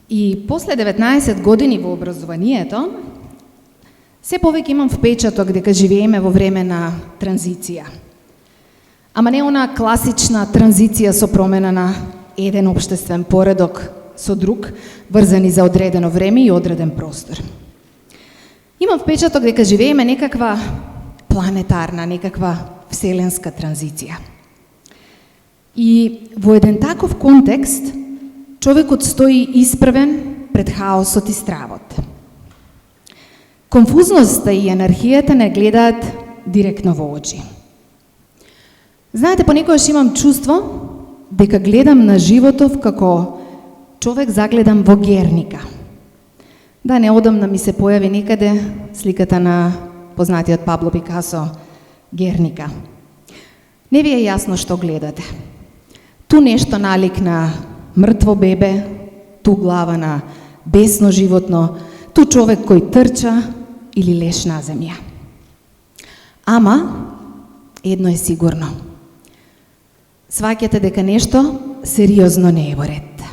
И после 19 години во образованието, се повеќе имам впечаток дека живееме во време на транзиција. Ама не она класична транзиција со промена на еден општествен поредок со друг, врзани за одредено време и одреден простор. Имам впечаток дека живееме некаква планетарна, некаква вселенска транзиција. И во еден таков контекст, човекот стои исправен пред хаосот и стравот. Конфузноста и анархијата не гледаат директно во очи. Знаете, понекогаш имам чувство дека гледам на животов како човек загледан во Герника. Да, неодамна ми се појави некаде сликата на познатиот Пабло Пикасо Герника. Не ви е јасно што гледате. Ту нешто налик на мртво бебе, ту глава на бесно животно, ту човек кој трча или леш на земја. Ама, едно е сигурно. Сваќате дека нешто сериозно не е во ред.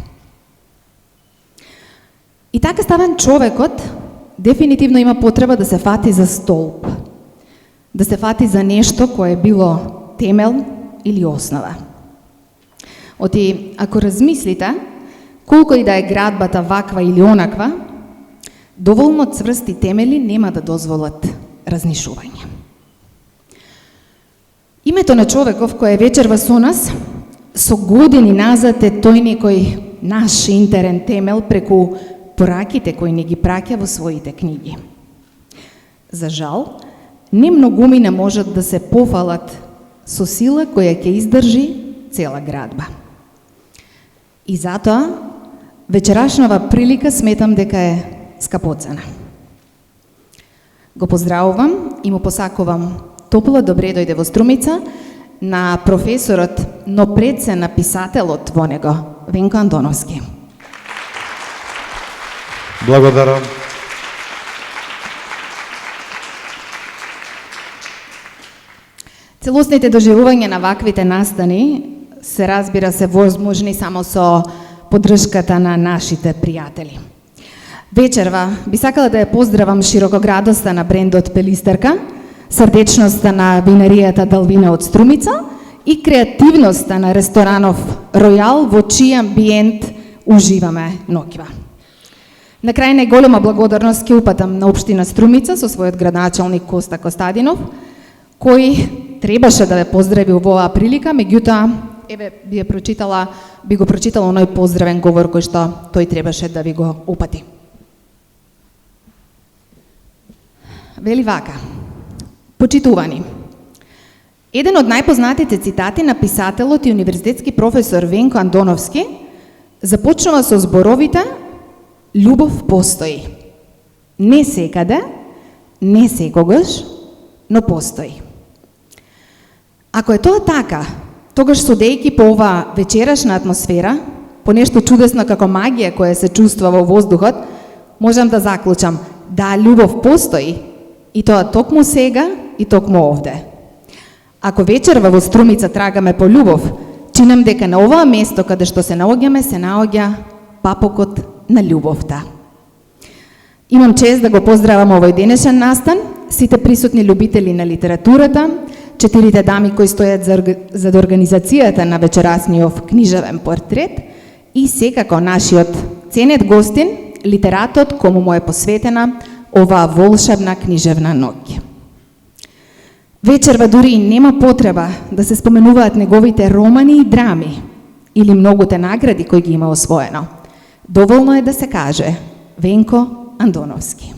И така ставен човекот дефинитивно има потреба да се фати за столб, да се фати за нешто кое е било темел или основа. Оти, ако размислите, колко и да е градбата ваква или онаква, доволно цврсти темели нема да дозволат разнишување. Името на човеков кој е вечерва со нас, со години назад е тој некој наш интерен темел преку пораките кои не ги праќа во своите книги. За жал, не многумина можат да се пофалат со сила која ќе издржи цела градба. И затоа, вечерашнава прилика сметам дека е скапоцена. Го поздравувам и му посакувам топла добре дојде во Струмица на професорот, но пред се на писателот во него, Венко Андоновски. Благодарам. Целосните доживувања на ваквите настани се разбира се возможни само со поддршката на нашите пријатели. Вечерва би сакала да ја поздравам широкоградоста на брендот Пелистерка, срдечноста на винаријата Далвина од Струмица и креативноста на ресторанов Ројал во чиј амбиент уживаме ноќва. На крај најголема благодарност ќе упатам на општина Струмица со својот градоначалник Коста Костадинов, кој требаше да ве поздрави во оваа прилика, меѓутоа, би го прочитала оној поздравен говор кој што тој требаше да ви го упати. Вели вака: почитувани, еден од најпознатите цитати на писателот и универзитетски професор Венко Андоновски започнува со зборовите "Љубов постои. Не секаде, не секогаш, но постои." Ако е тоа така, тогаш судејќи по оваа вечерашна атмосфера, по нешто чудесно како магија која се чувства во воздухот, можам да заклучам: да, љубов постои, и тоа токму сега и токму овде. Ако вечерва во Струмица трагаме по љубов, чинам дека на оваа место каде што се наоѓа папокот на љубовта. Имам чест да го поздравам овој денешен настан, сите присутни љубители на литературата, 4 дами кои стојат за организацијата на вечерасниот книжевен портрет и секако нашиот ценет гостин, литератот кому му е посветена оваа волшебна книжевна ноќ. Вечерва дури нема потреба да се споменуваат неговите романи и драми или многуте награди кои ги има освоено. Доволно е да се каже Венко Андоновски.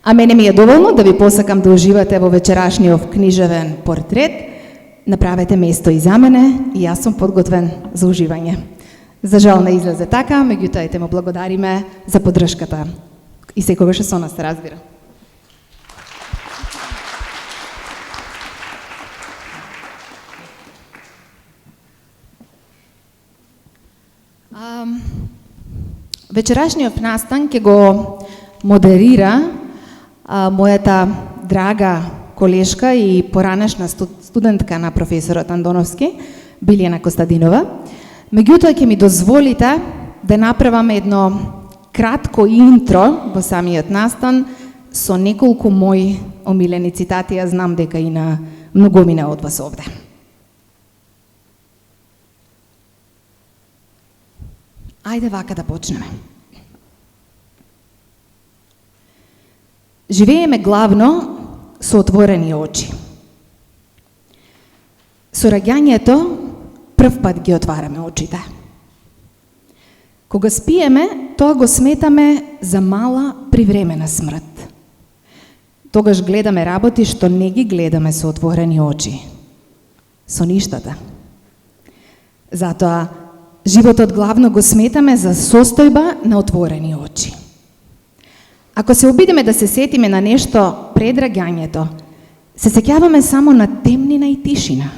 А мене ми е доволно да ви посакам да уживате во вечерашниот книжевен портрет. Направете место и за мене и јас сум подготвен за уживање. За жал не излезе така, меѓутоа те му благодариме за поддршката. И секогаш со нас се разбира. Вечерашниот настан ќе го модерира мојата драга колешка и поранешна студентка на професорот Андоновски, Билјана Костадинова. Меѓутоа ќе ми дозволите да направам едно кратко интро во самиот настан со неколку мои омилени цитати, ја знам дека и на многумина од вас овде. Ајде вака да почнеме. Живееме главно со отворени очи. Со раѓањето прв пат ги отвараме очите. Кога спиеме, тоа го сметаме за мала привремена смрт. Тогаш гледаме работи што не ги гледаме со отворени очи, со ништата. Затоа, животот главно го сметаме за состојба на отворени очи. Ако се обидеме да се сетиме на нешто пред раѓањето, се сеќаваме само на темнина и тишина.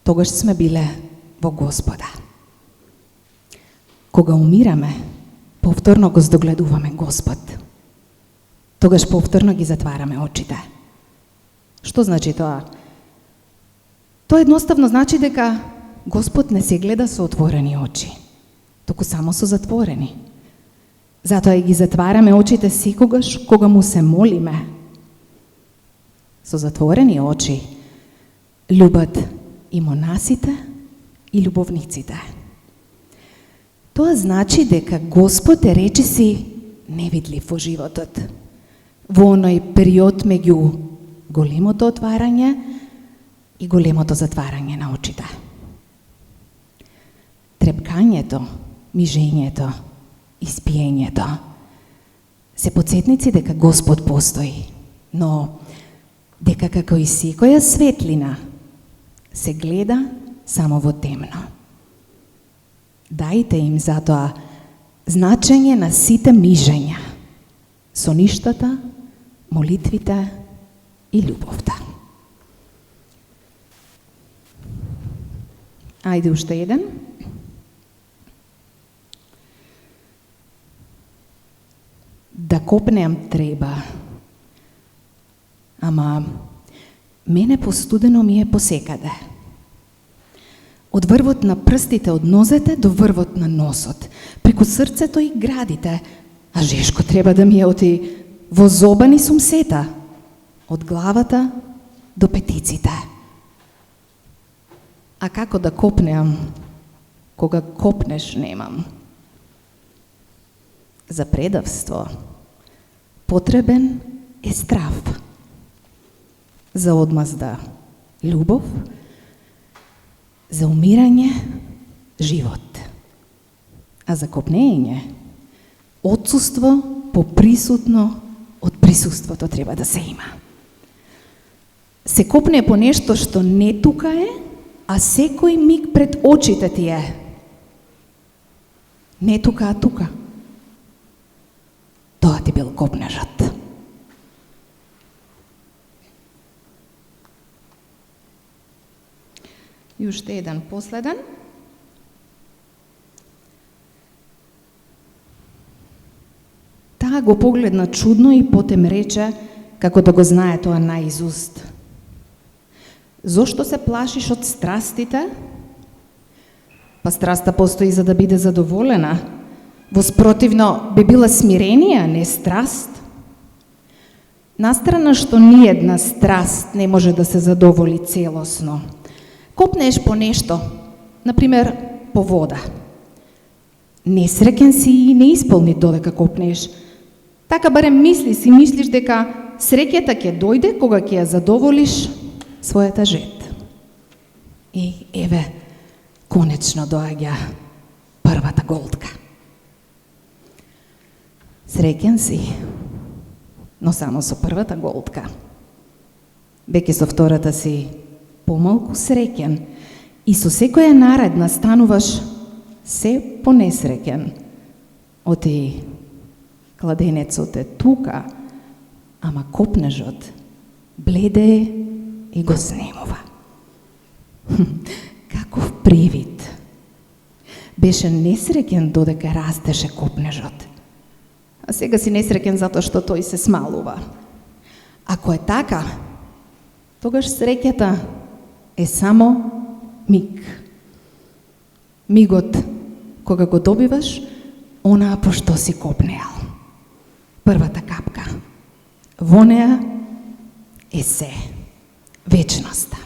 Тогаш сме биле во Господа. Кога умираме, повторно го здогледуваме Господ. Тогаш повторно ги затвараме очите. Што значи тоа? Тоа едноставно значи дека Господ не се гледа со отворени очи, туку само со затворени. Затоа и ги затвараме очите секогаш кога му се молиме. Со затворени очи љубат и монасите и љубовниците. Тоа значи дека Господ е речиси невидлив во животот, во оној период меѓу големото отварање и големото затварање на очите. Трепкањето, мижењето, испиењето се потсетници дека Господ постои, но дека како и секоја светлина се гледа само во темно. Дајте им затоа значење на сите мижења, соништата, молитвите и љубовта. Ајде уште еден. Да копнеам треба, ама мене постудено ми е посекаде. Од врвот на прстите од нозете до врвот на носот, преку срцето и градите, а жешко треба да ми е оти во зобани сум сета, од главата до петиците. А како да копнеам, кога копнеш немам? За предавство потребен е страв, за одмазда љубов, за умирање живот, а за копнење отсуство поприсутно од присуството треба да се има. Се копне по нешто што не тука е, а секој миг пред очите ти е. Не тука, а тука. Тоа ти бил копнежот. И уште еден последен. Таа го погледна чудно и потем рече, како да го знае тоа наизуст. Зошто се плашиш од страстите? Па страста постои за да биде задоволена. Воспротивно би била смиренија, не страст. Настрана што ниедна страст не може да се задоволи целосно. Копнеш по нешто, например по вода. Несреќен си и не исполни додека копнеш. Така барем мислиш дека среќата ќе дојде кога ќе ја задоволиш својата жет. И еве, конечно доаѓа првата голтка. Среќен си, но само со првата голтка. Веќе со втората си помалку среќен и со секоја наредна стануваш се понесреќен. Оти кладенецот е тука, ама копнежот бледе и го снемува. Каков привид! Беше несреќен додека растеше копнежот. А сега си несреќен затоа што тој се смалува. Ако е така, тогаш среќата е само миг. Мигот кога го добиваш, онаа по што си копнеал. Првата капка. Во неа е се. Вечноста.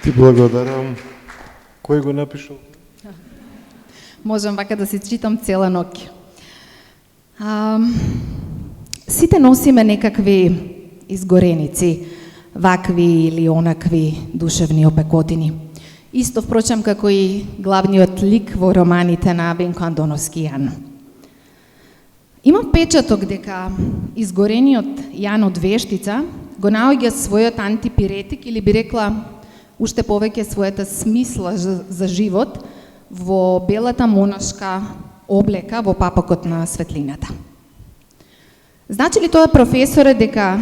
Ти благодарам. Кој го напишал? Можам вака да си читам цела ноќ. Сите носиме некакви изгореници, вакви или онакви душевни опекотини. Исто, впрочем, како и главниот лик во романите на Венко Андоновски Јан. Има печаток дека изгорениот Јан од Вештица го наоѓа својот антипиретик или би рекла уште повеќе својата смисла за живот во белата монашка облека во папокот на светлината. Значи ли тоа, професоре, дека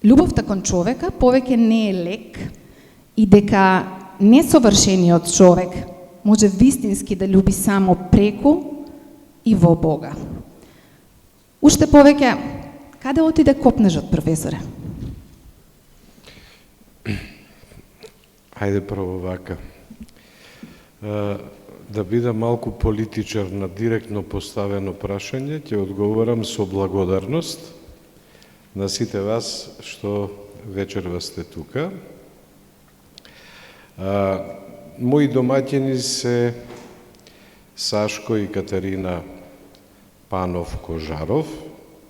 љубовта кон човека повеќе не е лек и дека несовршениот човек може вистински да љуби само преку и во Бога? Уште повеќе, каде отиде копнежот, професоре? Ајде прво вака. Да бидам малку политичар на директно поставено прашање, ќе одговорам со благодарност на сите вас што вечерва сте тука. Мои домаќини се Сашко и Катерина Панов Кожаров,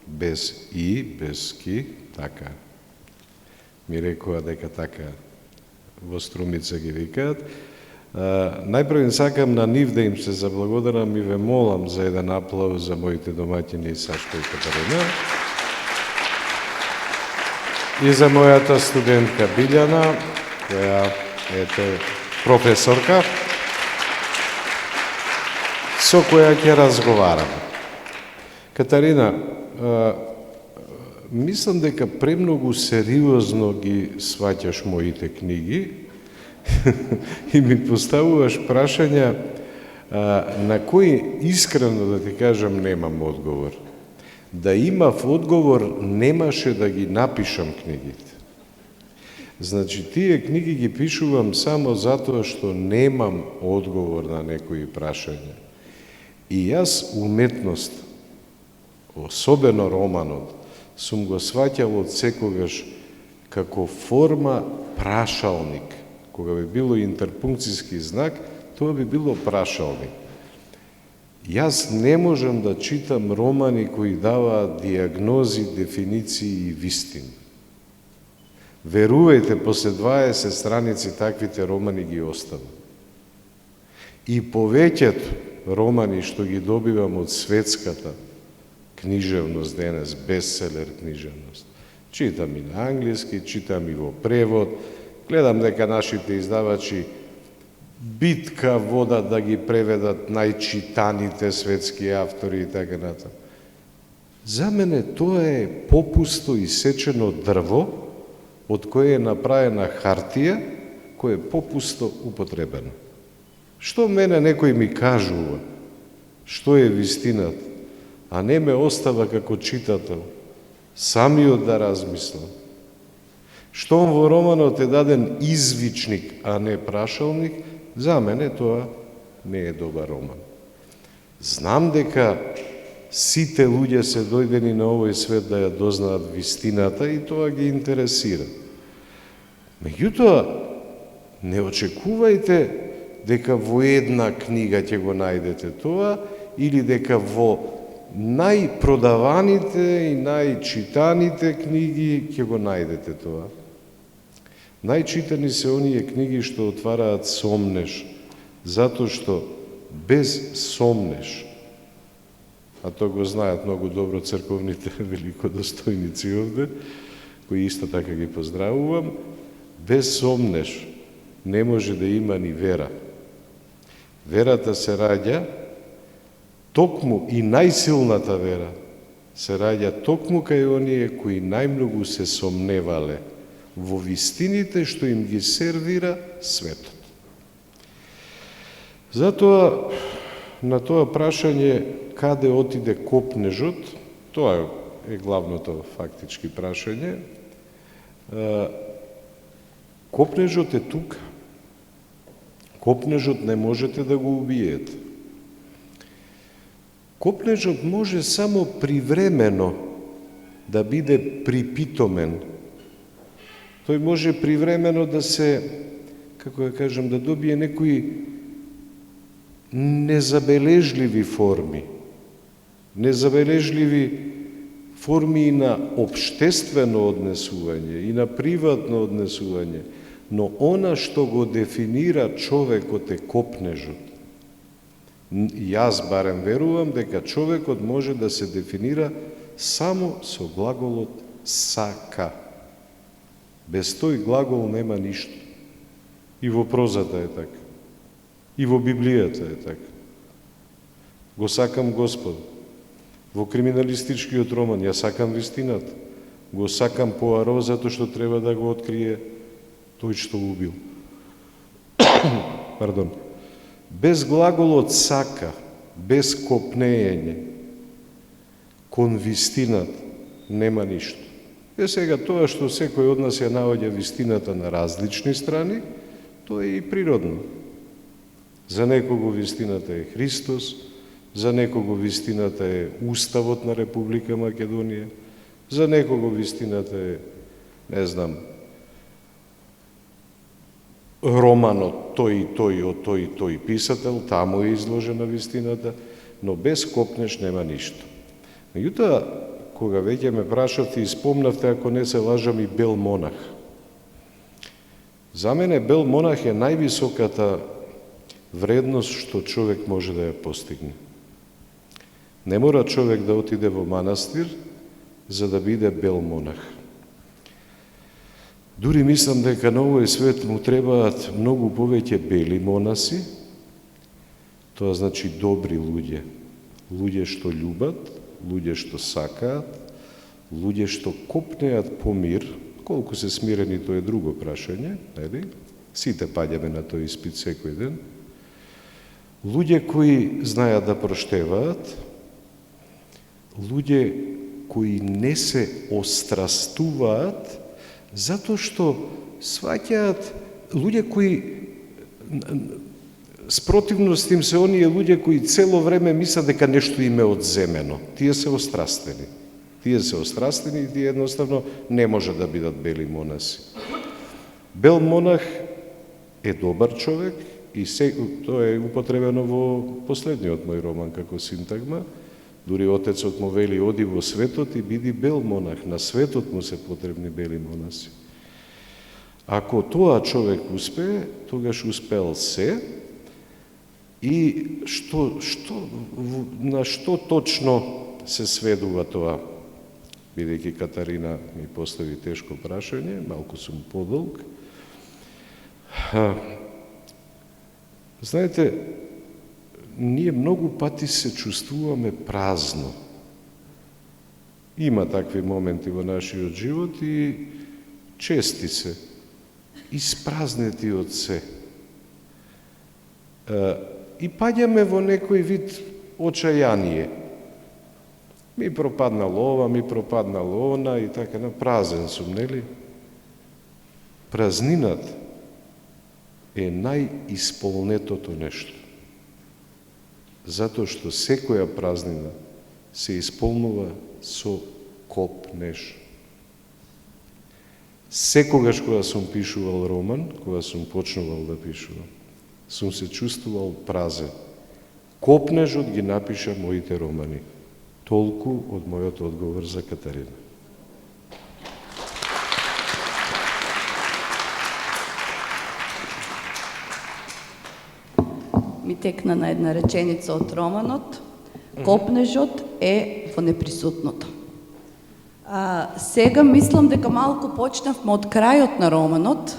без и, без ки, така. Ми рекоа дека така во Струмица ги викаат. Најпрво сакам на нив да им се заблагодарам и ве молам за еден аплауз за моите домаќини Сашко и Катерина. И за мојата студентка Билјана, која е професорка, со која ќе разговарам. Катерина, мислам дека премногу сериозно ги сваќаш моите книги и ми поставуваш прашања на кои искрено да ти кажам немам одговор. Да имав одговор, немаше да ги напишам книгите. Значи, тие книги ги пишувам само затоа што немам одговор на некои прашања. И јас уметност, особено романот, сум го сваќал од секогаш како форма прашалник. Кога би било интерпункцијски знак, тоа би било прашалник. Јас не можам да читам романи кои даваат диагнози, дефиниции и вистини. Верувајте, после 20 страници таквите романи ги оставам. И повеќето романи што ги добивам од светската книжевност денес, бестселер книжевност. Читам и на англиски, читам и во превод, гледам дека нашите издавачи битка водат да ги преведат најчитаните светски автори и така натаму. За мене тоа е попусто исечено дрво од кое е направена хартија, која е попусто употребено. Што мене некој ми кажува, што е вистината, а не ме остава како читател, самиот да размислам. Штом во романот е даден извичник, а не прашалник, за мене тоа не е добар роман. Знам дека сите луѓе се дојдени на овој свет да ја дознаат вистината и тоа ги интересира. Меѓутоа, не очекувајте дека во една книга ќе го најдете тоа или дека во најпродаваните и најчитаните книги ќе го најдете тоа. Најчитани се оние книги што отвараат сомнеш, затоа што без сомнеш, а тоа го знаат многу добро црковните великодостојници овде, кои исто така ги поздравувам, без сомнеш не може да има ни вера. Верата се раѓа токму и најсилната вера се раѓа токму кај оние кои најмногу се сомневале во вистините што им ги сервира светот. Затоа, на тоа прашање каде отиде копнежот, тоа е главното фактички прашање, Копнежот е тука. Копнежот не можете да го убиете. Копнежот може само привремено да биде припитомен. Тој може привремено да се, како да кажем, да добие некои незабележливи форми. Незабележливи форми и на општествено однесување, и на приватно однесување. Но она што го дефинира човекот е копнежот. Јас барем верувам дека човекот може да се дефинира само со глаголот сака. Без тој глагол нема ништо. И во прозата е така. И во Библијата е така. Го сакам Господ. Во криминалистичкиот роман ја сакам вистината. Го сакам Пуаро затоа што треба да го открие тој што убил. Пардон. Без глаголот сака, без копнење, кон вистината нема ништо. Е сега тоа што секој од нас ја наоѓа вистината на различни страни, тоа е и природно. За некого вистината е Христос, за некого вистината е Уставот на Република Македонија, за некого вистината е, не знам, романот тој од тој писател, таму е изложена вистината, но без копнеш нема ништо. Меѓутоа, кога веќе ме прашавте и спомнавте, ако не се лажам, и бел монах. За мене бел монах е највисоката вредност што човек може да ја постигне. Не мора човек да отиде во манастир за да биде бел монах. Дури мислам дека на овој свет му требаат многу повеќе бели монаси, тоа значи добри луѓе, луѓе што љубат, луѓе што сакаат, луѓе што копнеат по мир. Колку се смирени, тоа е друго прашање, нели? Сите паѓаме на тој испит секој ден. Луѓе кои знаат да проштеваат, луѓе кои не се острастуваат, затоа што сваќаат, луѓе кои спротивност им се оние луѓе кои цело време мислат дека нешто им е одземено. Тие се острастени. Тие се острастени и тие едноставно не може да бидат бели монаси. Бел монах е добар човек и тоа е употребено во последниот мој роман како синтагма. Дури отецот му вели: оди во светот и биди бел монах. На светот му се потребни бели монаси. Ако тоа човек успее, тогаш успел се. И на што точно се сведува тоа? Бидејќи Катарина ми постави тешко прашање, малку сум подолг. Знаете, ние многу пати се чувствуваме празно. Има такви моменти во нашиот живот и чести се, испразнети од се. И паѓаме во некој вид очајание. Ми пропаднало ова, ми пропаднало она и така, на празен сум, нели? Празнината е најисполнетото нешто. Затоа што секоја празнина се исполнува со копнеж. Секогаш кога сум пишувал роман, кога сум почнувал да пишувам, сум се чувствувал празен. Копнежот ги напиша моите романи. Толку од мојот одговор за Катарина. Ми текна на една реченица од романот. Копнежот е во неприсутното. Сега мислам дека малку почнавме од крајот на романот.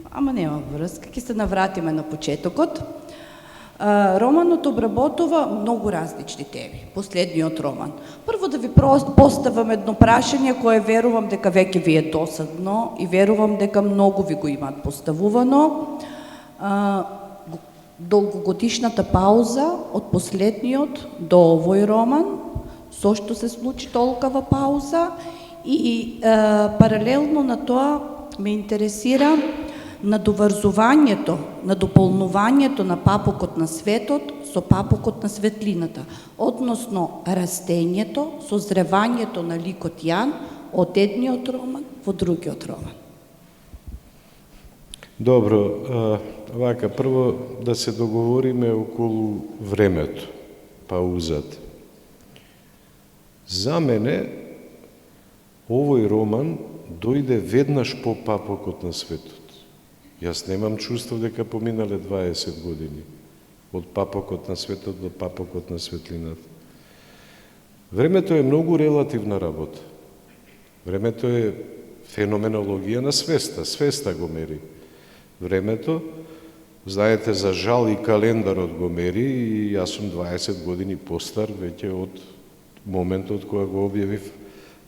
Ама нема врска, ќе се навратиме на почетокот. Романот обработува многу различни теми, последниот роман. Прво да ви поставам едно прашање кое верувам дека веќе ви е досадно и верувам дека многу ви го имаат поставувано. Долгогодишната пауза од последниот до овој роман, зошто се случи толкова пауза и паралелно на тоа ме интересира надоврзувањето, надополнувањето на папокот на светот со папокот на светлината, односно растењето, созревањето на ликот Јан од едниот роман во другиот роман. Добро, вака, прво да се договориме околу времето, паузата. За мене, овој роман дојде веднаш по папокот на светот. Јас немам чувство дека поминале 20 години од папокот на светот до папокот на светлината. Времето е многу релативна работа. Времето е феноменологија на свеста. Свеста го мери времето. Знаете, за жал и календарот го мери и јас сум 20 години постар веќе од моментот кога го објавив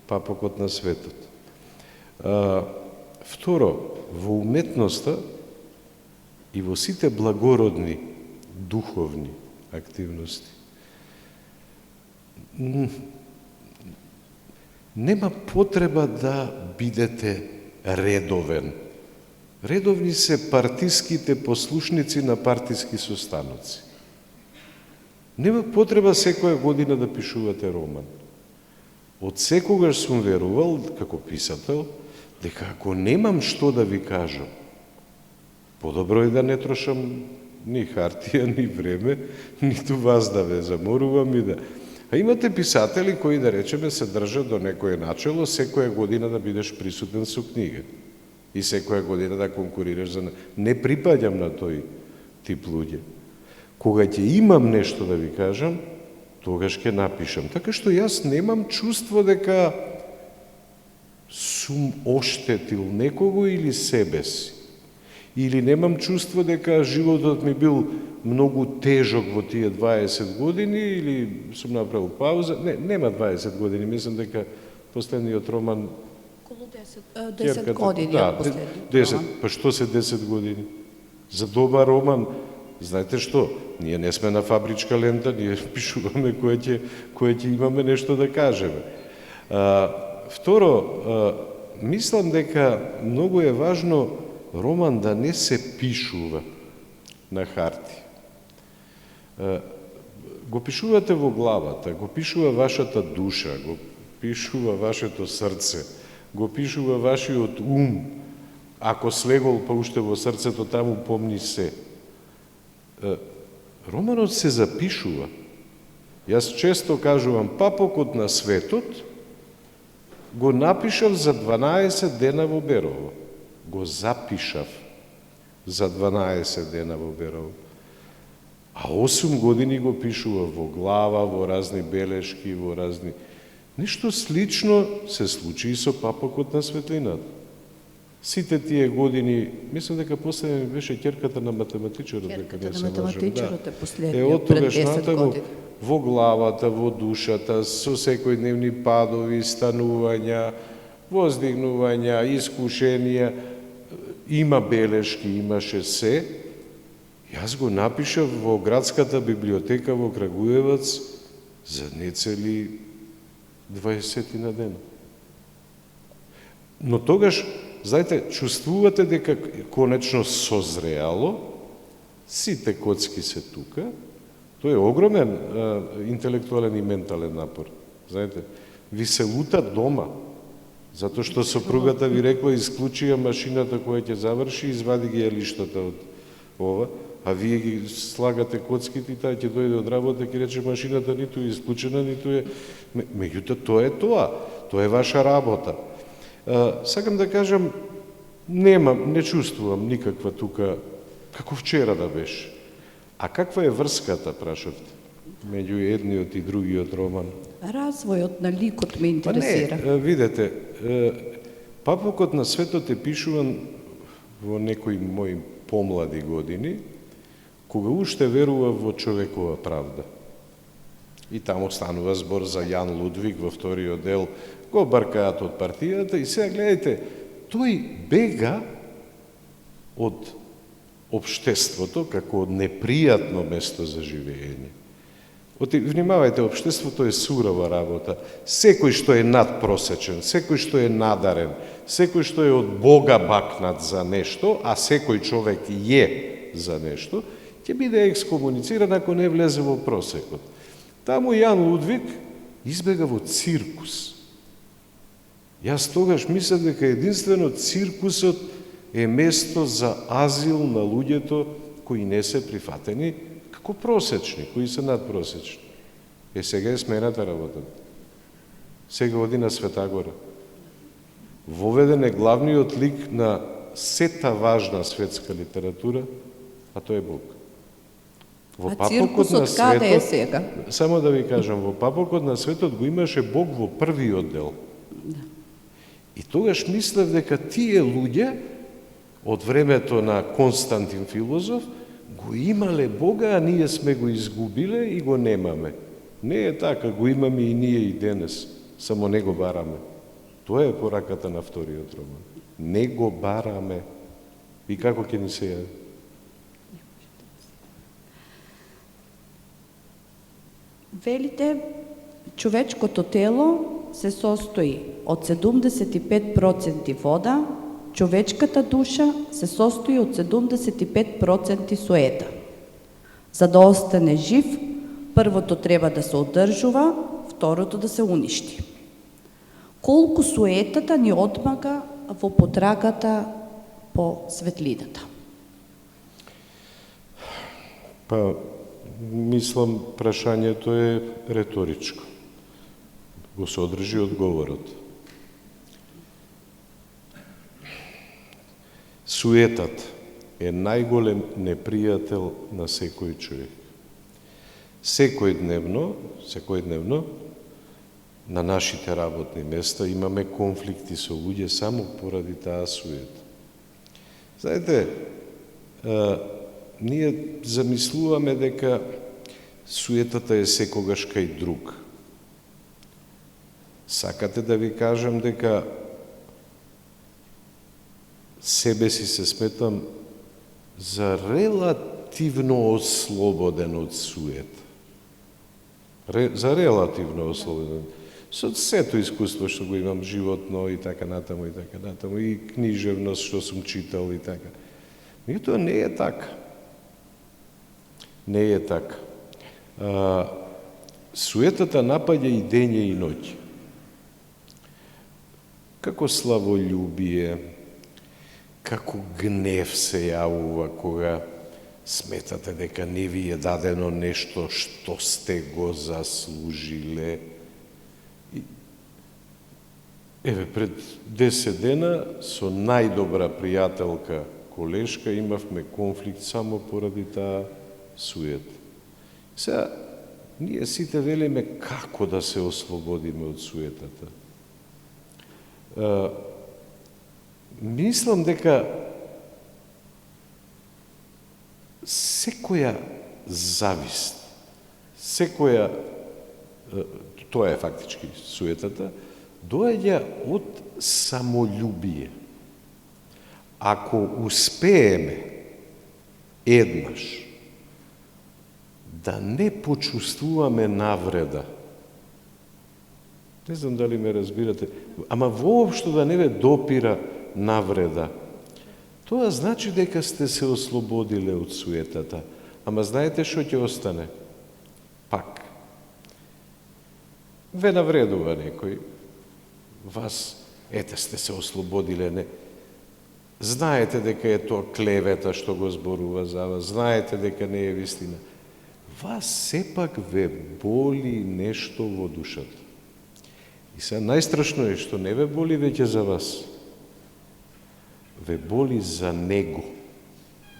папокот на светот. Второ, во уметноста и во сите благородни, духовни активности нема потреба да бидете редовен. Редовни се партиските послушници на партиски состаноци. Нема потреба секоја година да пишувате роман. Од секогаш сум верувал, како писател, дека ако немам што да ви кажам, подобро е да не трошам ни хартија, ни време, ниту вас да ве заморувам и да... А имате писатели кои, да речеме, се држат до некое начело, секоја година да бидеш присутен со книга. И секоја година да конкурираш за... Не припаѓам на тој тип луѓе. Кога ќе имам нешто да ви кажам, тогаш ќе напишам. Така што јас немам чувство дека сум оштетил некого или себе си. Или немам чувство дека животот ми бил многу тежок во тие 20 години, или сум направил пауза. Не, нема 20 години, мислам дека последниот роман... Околу 10 години, да, последниот 10, роман. па што се 10 години? За добар роман, знаете што, ние не сме на фабричка лента, ние пишуваме кој ќе имаме нешто да кажеме. Второ, мислам дека многу е важно роман да не се пишува на харти. Го пишувате во главата, го пишува вашата душа, го пишува вашето срце, го пишува вашиот ум. Ако слегол па уште во срцето, таму помни се. Романот се запишува. Јас често кажувам, папокот на светот го напишав за 12 дена во Берово. Го запишав за 12 дена во Берово. А 8 години го пишува во глава, во разни белешки, во разни... Нешто слично се случи и со папокот на светлината. Сите тие години, мислам дека последен беше ќерката на математичарот. Ќерката на математичарот е последниот од пред тогаш 10 натаму, години. во главата, во душата, со секојдневни падови, станувања, воздигнувања, искушенија, има белешки, имаше се. Јас го напишав во градската библиотека во Крагуевац за нецели 20 на ден. Но тогаш, знаете, чувствувате дека конечно созреало, сите коцки се тука, тој е огромен интелектуален и ментален напор. Знаете, ви се лута дома, затоа што сопругата ви рекла, исклучи ја машината која ќе заврши, извади ги ја лиштата од ова, а вие ги слагате коцките и таа ќе дојде од работа, ќе рече машината ниту е исклучена, ниту е... Меѓутоа, тоа е тоа. Тоа е ваша работа. Сакам да кажам, не чувствувам никаква тука, како вчера да беше. А каква е врската, прашавте, меѓу едниот и другиот роман? Развојот на ликот ме интересира. Не, видете, папокот на светот е пишуван во некои мои помлади години, кога уште верува во човекова правда. И таму станува збор за Јан Лудвиг во вториот дел, го баркаат од партијата и сега гледайте, тој бега од општеството како од непријатно место за живење. Внимавајте, општеството е сурова работа. Секој што е надпросечен, секој што е надарен, секој што е од Бога бакнат за нешто, а секој човек е за нешто, ќе биде екскомунициран ако не влезе во просекот. Таму Јан Лудвиг избега во циркус. Јас тогаш мислев дека единствено циркусот е место за азил на луѓето кои не се прифатени како просечни, кои се надпросечни. Сега е смената работа. Сега оди на Светагора. Воведен е главниот лик на сета важна светска литература, а тој е Бог. Во А циркусот каде е сега? Само да ви кажам, во Папокот на светот го имаше Бог во првиот дел. И тогаш мислев дека тие луѓе од времето на Константин филозоф го имале Бога, а ние сме го изгубиле и го немаме. Не е така, го имаме и ние и денес, само не го бараме. Тоа е пораката на вториот роман. Не го бараме. И како ќе ни се јави? Велите, човечкото тело се состои од 75% вода, човечката душа се состои од 75% суета. За да остане жив, првото треба да се одржува, второто да се уништи. Колку суетата ни одмага во потрагата по светлината? Па, мислам, прашањето е реторичко. Го содржи одговорот. Суетата е најголем непријател на секој човек. Секојдневно, на нашите работни места имаме конфликти со луѓе само поради таа суета. Знаете, ние замислуваме дека суетата е секогаш кај друг. Сакате да ви кажам дека себе си се сметам за релативно ослободен од суета. За релативно ослободен. Со сето искуство што го имам животно и така натаму, и книжевност што сум читал и така. Меѓутоа не е така. Не е така. Суетата напаѓа и дење и ноќ. Како славолюбие, како гнев се јавува кога сметате дека не ви е дадено нешто што сте го заслужиле. Еве, пред 10 дена со најдобра пријателка, колешка, имавме конфликт само поради таа суета. Сега, ние сите велиме како да се ослободиме од суетата. Мислам дека секоја завист, тоа е фактички суетата, доаѓа од самолюбие. Ако успееме еднаш да не почувствуваме навреда, не знам дали ме разбирате, ама воопшто да не ве допира навреда, тоа значи дека сте се ослободиле од суетата. Ама знаете што ќе остане? Пак. Ве навредува некој. Вас, ете, сте се ослободиле, не. Знаете дека е тоа клевета што го зборува за вас, знаете дека не е вистина. Вас сепак ве боли нешто во душата. И сега најстрашно е што не ве боли веќе за вас. Ве боли за него.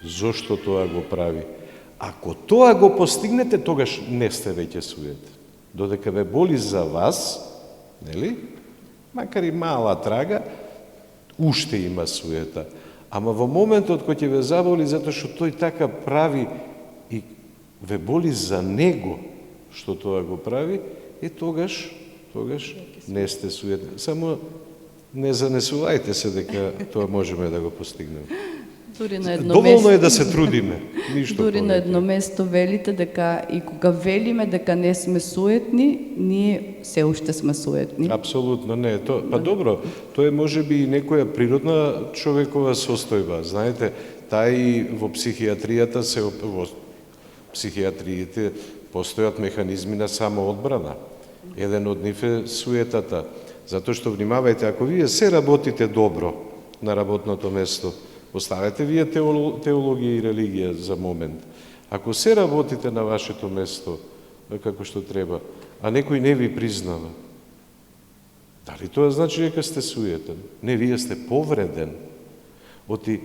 Зошто тоа го прави? Ако тоа го постигнете, тогаш не сте веќе суета. Додека ве боли за вас, нели? Макар и мала трага, уште има суета. Ама во моментот кој ќе ве заболи затоа што тој така прави и ве боли за него што тоа го прави, тогаш не сте суетни. Само не занесувајте се дека тоа можеме да го постигнеме. Дури на едно Доволно е место- да се трудиме, ништо Дури на повеќе. едно место велите дека и кога велиме дека не сме суетни, ние се уште сме суетни. Апсолутно не. Па добро, тоа е можеби и некоја природна човекова состојба. Знаете, таа и во психијатријата во психијатриите постојат механизми на самоодбрана. Еден од нив е суетата. Затоа што внимавајте, ако вие се работите добро на работното место, оставете вие теологија и религија за момент. Ако се работите на вашето место како што треба, а некој не ви признава, дали тоа значи дека сте суетен? Не, вие сте повреден. Оти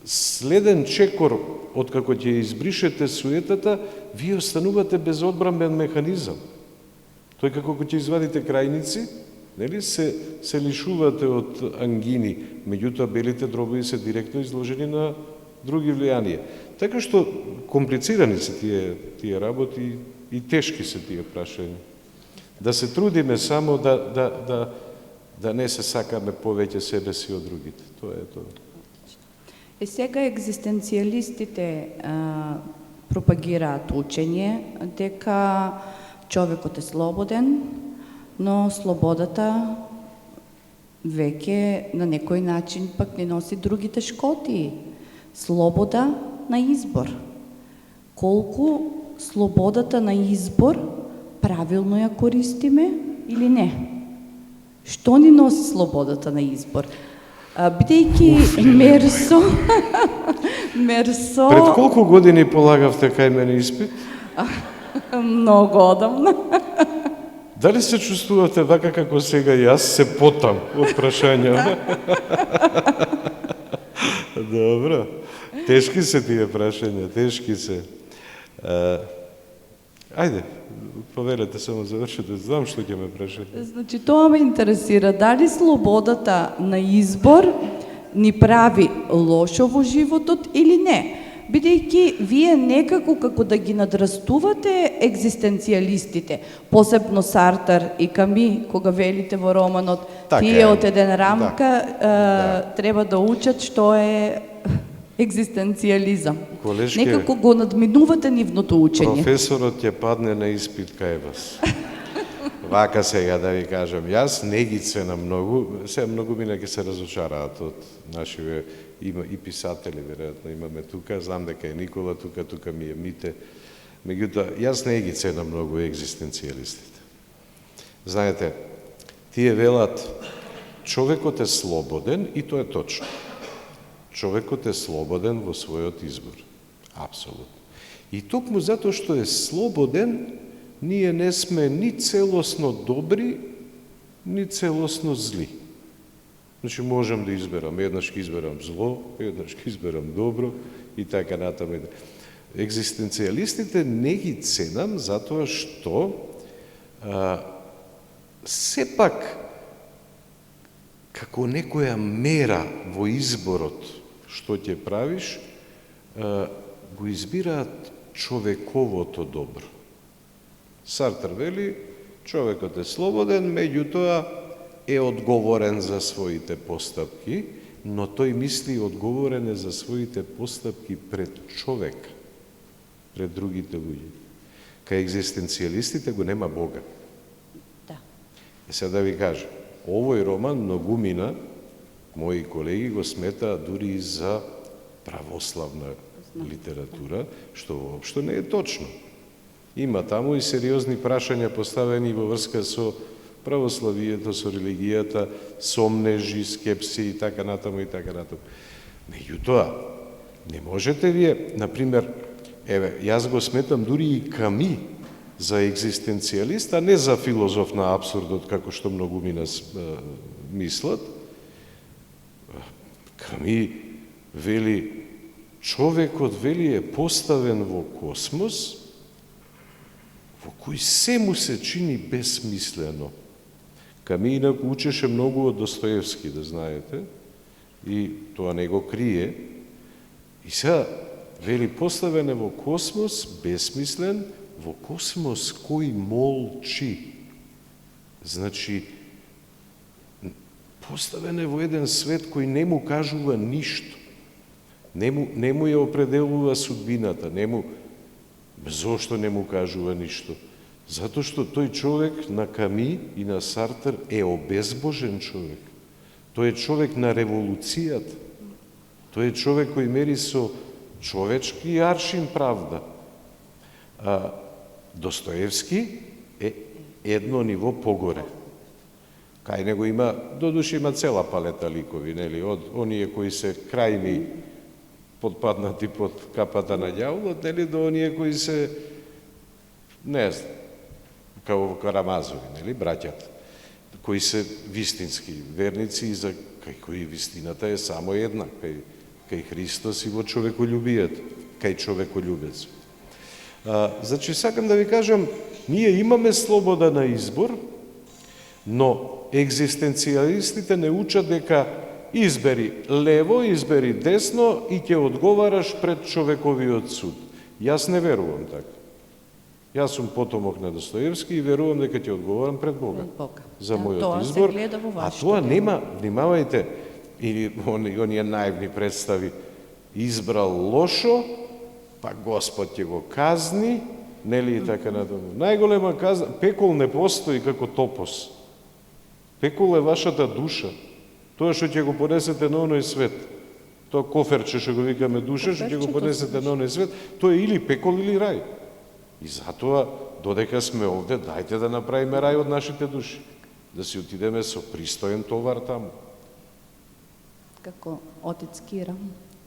следен чекор, откако ќе избришете суетата, вие останувате без одбранбен механизам. Тој како ќе извадите крајници, нели, се лишувате од ангини, меѓутоа белите дробови се директно изложени на други влијанија. Така што комплицирани се тие работи и тешки се тие прашања. Да се трудиме само да не се сакаме повеќе себе си од другите. Тоа е тоа. Сега екзистенцијалистите пропагираат учење дека човекот е слободен, но слободата веќе на некој начин пак не носи другите шкоти. Слобода на избор. Колку слободата на избор правилно ја користиме или не? Што ни носи слободата на избор? Бидејќи Мерсо... Мерсо... Пред колку години полагавте кај мене испит? Многу одамна. Дали се чувствувате вака како сега јас се потам од прашања? Добро. Тешки се тие прашања, тешки се. Ајде, поверете, само завршете, знам што ќе ме прашате. Значи, тоа ме интересира. Дали слободата на избор ни прави лошо во животот или не? Бидејќи вие некако како да ги надрастувате екзистенцијалистите, посебно Сартар и Ками, кога велите во романот, Така тие е. од еден рамка треба да учат што е екзистенцијализам. Колешке, Некако го надминувате нивното учење. професорот ќе падне на испит кај вас. Вака сега да ви кажам, јас не ги ценам многу, се многу мина ќе се разочараат од нашиве, има и писатели, веројатно имаме тука, знам дека е Никола тука ми е Мите, меѓутоа, јас не ги ценам многу екзистенцијалистите. Знаете, тие велат, човекот е слободен, и тоа е точно. Човекот е слободен во својот избор. Апсолутно. И токму затоа што е слободен, ние не сме ни целосно добри, ни целосно зли. Значи, можам да изберам. Еднаш ќе изберам зло, еднаш ќе изберам добро и така натаму. Екзистенцијалистите не ги ценам затоа што сепак како некоја мера во изборот што ќе правиш, го избираат човековото добро. Сартар вели, човекот е слободен, меѓутоа е одговорен за своите постапки, но тој мисли одговорен е за своите постапки пред човек, пред другите луѓе. Кај екзистенцијалистите го нема Бога. Да. И сега да ви кажа, овој роман многумина, мои колеги го сметаат дури и за православна литература, што воопшто не е точно. Има таму и сериозни прашања поставени во врска со православието, со религијата, сомнежи, скепси и така натаму и така натаму. Меѓутоа, не можете вие, например, еве, јас го сметам дури и Ками за екзистенцијалист, а не за филозоф на апсурдот, како што многумина мислат. Ками вели, човекот вели е поставен во космос, во кој се му се чини безсмислено. Ками инаку учеше многу од Достоевски, да знаете, и тоа не го крие. И сега, вели, поставен е во космос, безсмислен, во космос кој молчи. Значи, поставен е во еден свет кој не му кажува ништо. Не му ја определува судбината, зошто не му кажува ништо? Затоа што тој човек на Ками и на Сартер е обезбожен човек. Тој е човек на револуцијата. Тој е човек кој мери со човечки аршин правда. Достоевски е едно ниво погоре. Кај него има, додуше има цела палета ликови, нели, од оние кои се крајни подпаднати под капата на ѓаволот, нели, до оние кои се, не знам, као Карамазови, нели, браќата, кои се вистински верници и за кај кои вистината е само една, кај Христос и во човеколюбието, кај човеколюбец. Значи, сакам да ви кажам, ние имаме слобода на избор, но екзистенцијалистите не учат дека избери лево, избери десно и ќе одговараш пред човековиот суд. Јас не верувам така. Јас сум потомок на Достоевски и верувам дека ќе одговарам пред Бога за мојот избор. А тоа нема, внимавајте, или оние наивни представи, избрал лошо, па Господ ќе го казни, нели и така натаму. Најголема казна, пекол не постои како топос. Пекол е вашата душа. Тоа што ќе го понесете на оној свет. Тоа коферче што го викаме душа, што ќе го понесете на оној свет, тоа е или пекол или рај. И затоа, додека сме овде, дајте да направиме рај од нашите души. Да си отидеме со пристоен товар таму. Како отец Кира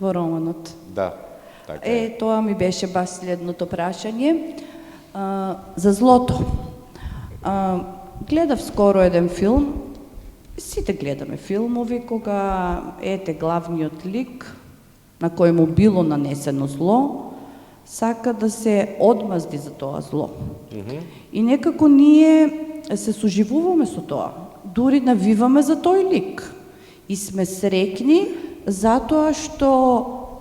во романот. Да, така е. Тоа ми беше бас следното прашање. За злото. Гледав скоро еден филм. Сите гледаме филмови кога главниот лик на кој му било нанесено зло, сака да се одмазди за тоа зло. И некако ние се соживуваме со тоа. Дури навиваме за тој лик. И сме среќни затоа што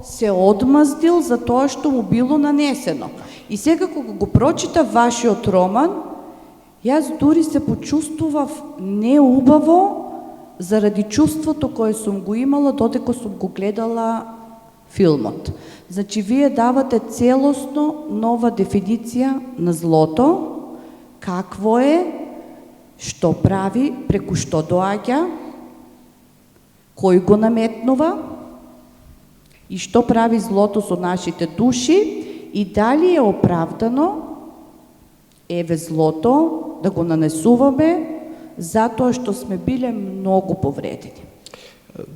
се одмаздил за тоа што му било нанесено. И сега кога го прочита вашиот роман, јас дури се почувствував неубаво заради чувството кое сум го имала додека сум го гледала филмот. Значи, вие давате целосно нова дефиниција на злото, какво е, што прави, преку што доаѓа, кој го наметнува и што прави злото со нашите души и дали е оправдано злото да го нанесуваме затоа што сме биле многу повредени.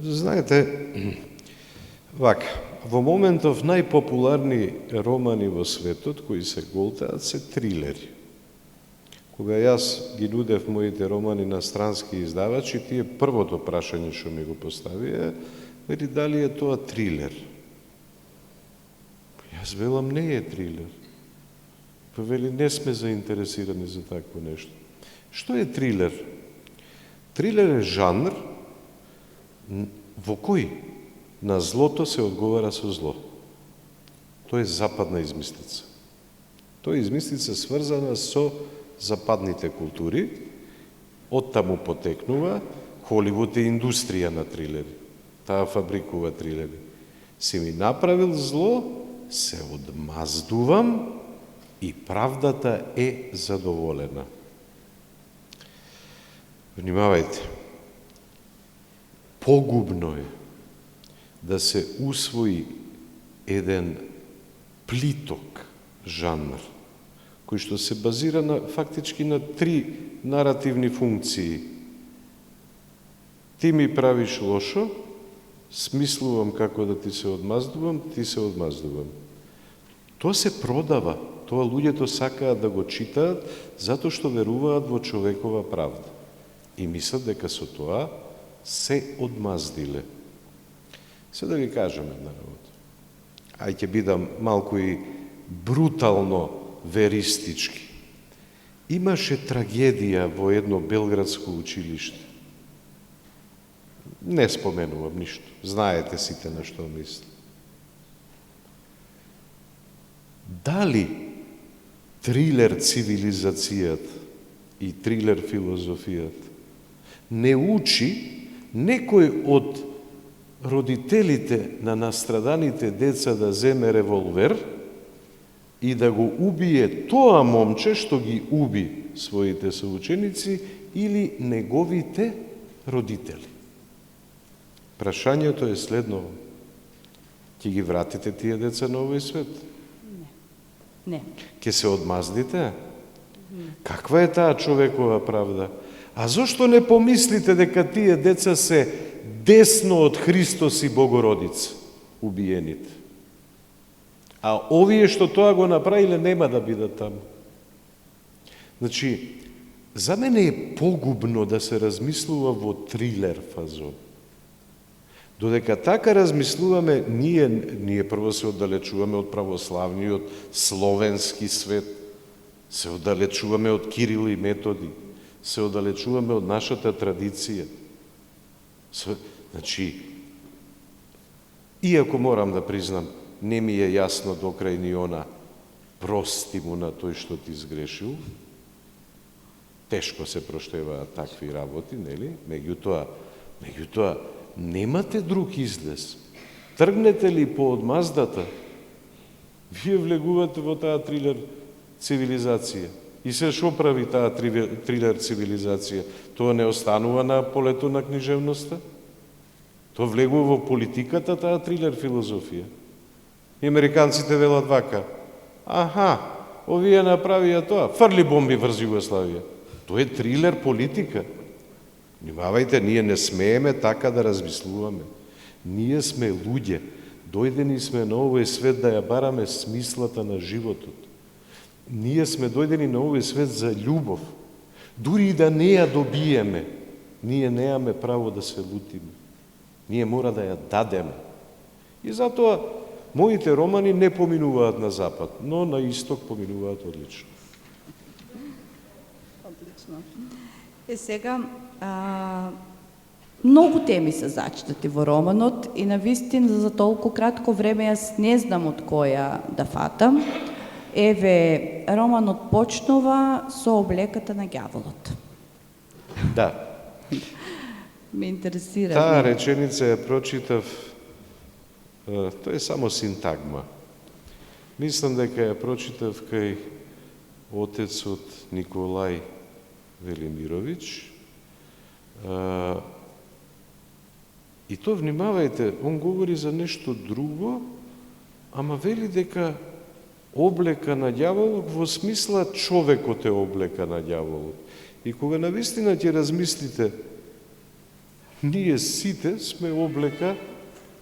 Знаете, вака, во моментов најпопуларни романи во светот кои се голтаат се трилери. Кога јас ги нудев моите романи на странски издавачи, тие првото прашање што ми го поставија, вели дали е тоа трилер. Јас велам не е трилер. Па вели не сме заинтересирани за такво нешто. Што е трилер? Трилер е жанр во кој на злото се одговара со зло. Тоа е западна измислица. Тоа е измислица сврзана со западните култури, оттаму потекнува, Холивуд е индустрија на трилери. Таа фабрикува трилери. Си ми направил зло, се одмаздувам и правдата е задоволена. Внимавајте, погубно е да се усвои еден плиток жанр, кој што се базира фактички на 3 наративни функции. Ти ми правиш лошо, смислувам како да ти се одмаздувам, ти се одмаздувам. Тоа се продава, тоа луѓето сакаат да го читаат, затоа што веруваат во човекова правда. И мислат дека со тоа се одмаздиле. Се да ви кажам една работа. Ај ќе бидам малку и брутално веристички. Имаше трагедија во едно белградско училиште. Не споменувам ништо. Знаете сите на што мислам. Дали трилер цивилизацијата и трилер филозофијата не учи некој од родителите на настраданите деца да земе револвер и да го убие тоа момче што ги уби своите соученици или неговите родители. Прашањето е следново. Ќе ги вратите тие деца на овој свет? Не. Ке се одмаздите? Каква е таа човекова правда? А зошто не помислите дека тие деца се десно од Христос и Богородица, убиените? А овие што тоа го направиле нема да бидат таму. Значи, за мене е погубно да се размислува во трилер фазон. Додека така размислуваме, ние прво се оддалечуваме од православниот словенски свет, се оддалечуваме од Кирил и Методи, се оддалечуваме од нашата традиција. Значи, иако морам да признам, не ми е јасно до крај ни она прости му на тој што ти сгрешил, тешко се проштеваат такви работи, нели? Меѓутоа, немате друг излез. Тргнете ли по одмаздата, вие влегувате во таа трилер цивилизација. И се шо прави таа трилер цивилизација? Тоа не останува на полето на книжевноста? Тоа влегува во политиката, таа трилер филозофија. И американците велат вака: аха, овие направија тоа, фрли бомби врз Југославија. Тоа е трилер политика. Внимавајте, ние не смееме така да размислуваме. Ние сме луѓе, дојдени сме на овој свет да ја бараме смислата на животот. Ние сме дојдени на овој свет за љубов. Дури и да не ја добиеме, ние немаме право да се лутиме. Ние мора да ја дадеме. И затоа моите романи не поминуваат на запад, но на исток поминуваат одлично. Одлично. Сега, многу теми се зачитати во романот и навистина за толку кратко време јас не знам од која да фатам. Еве, романот почнува со облеката на ѓаволот. Да. Ме интересира. Таа реченица ја прочитав, тоа е само синтагма. Мислам дека ја прочитав кај отецот Николај Велимирович. И то, внимавајте, он говори за нешто друго, ама вели дека облека на ѓаволот во смисла човекот е облека на ѓаволот. И кога навистина ќе размислите, ние сите сме облека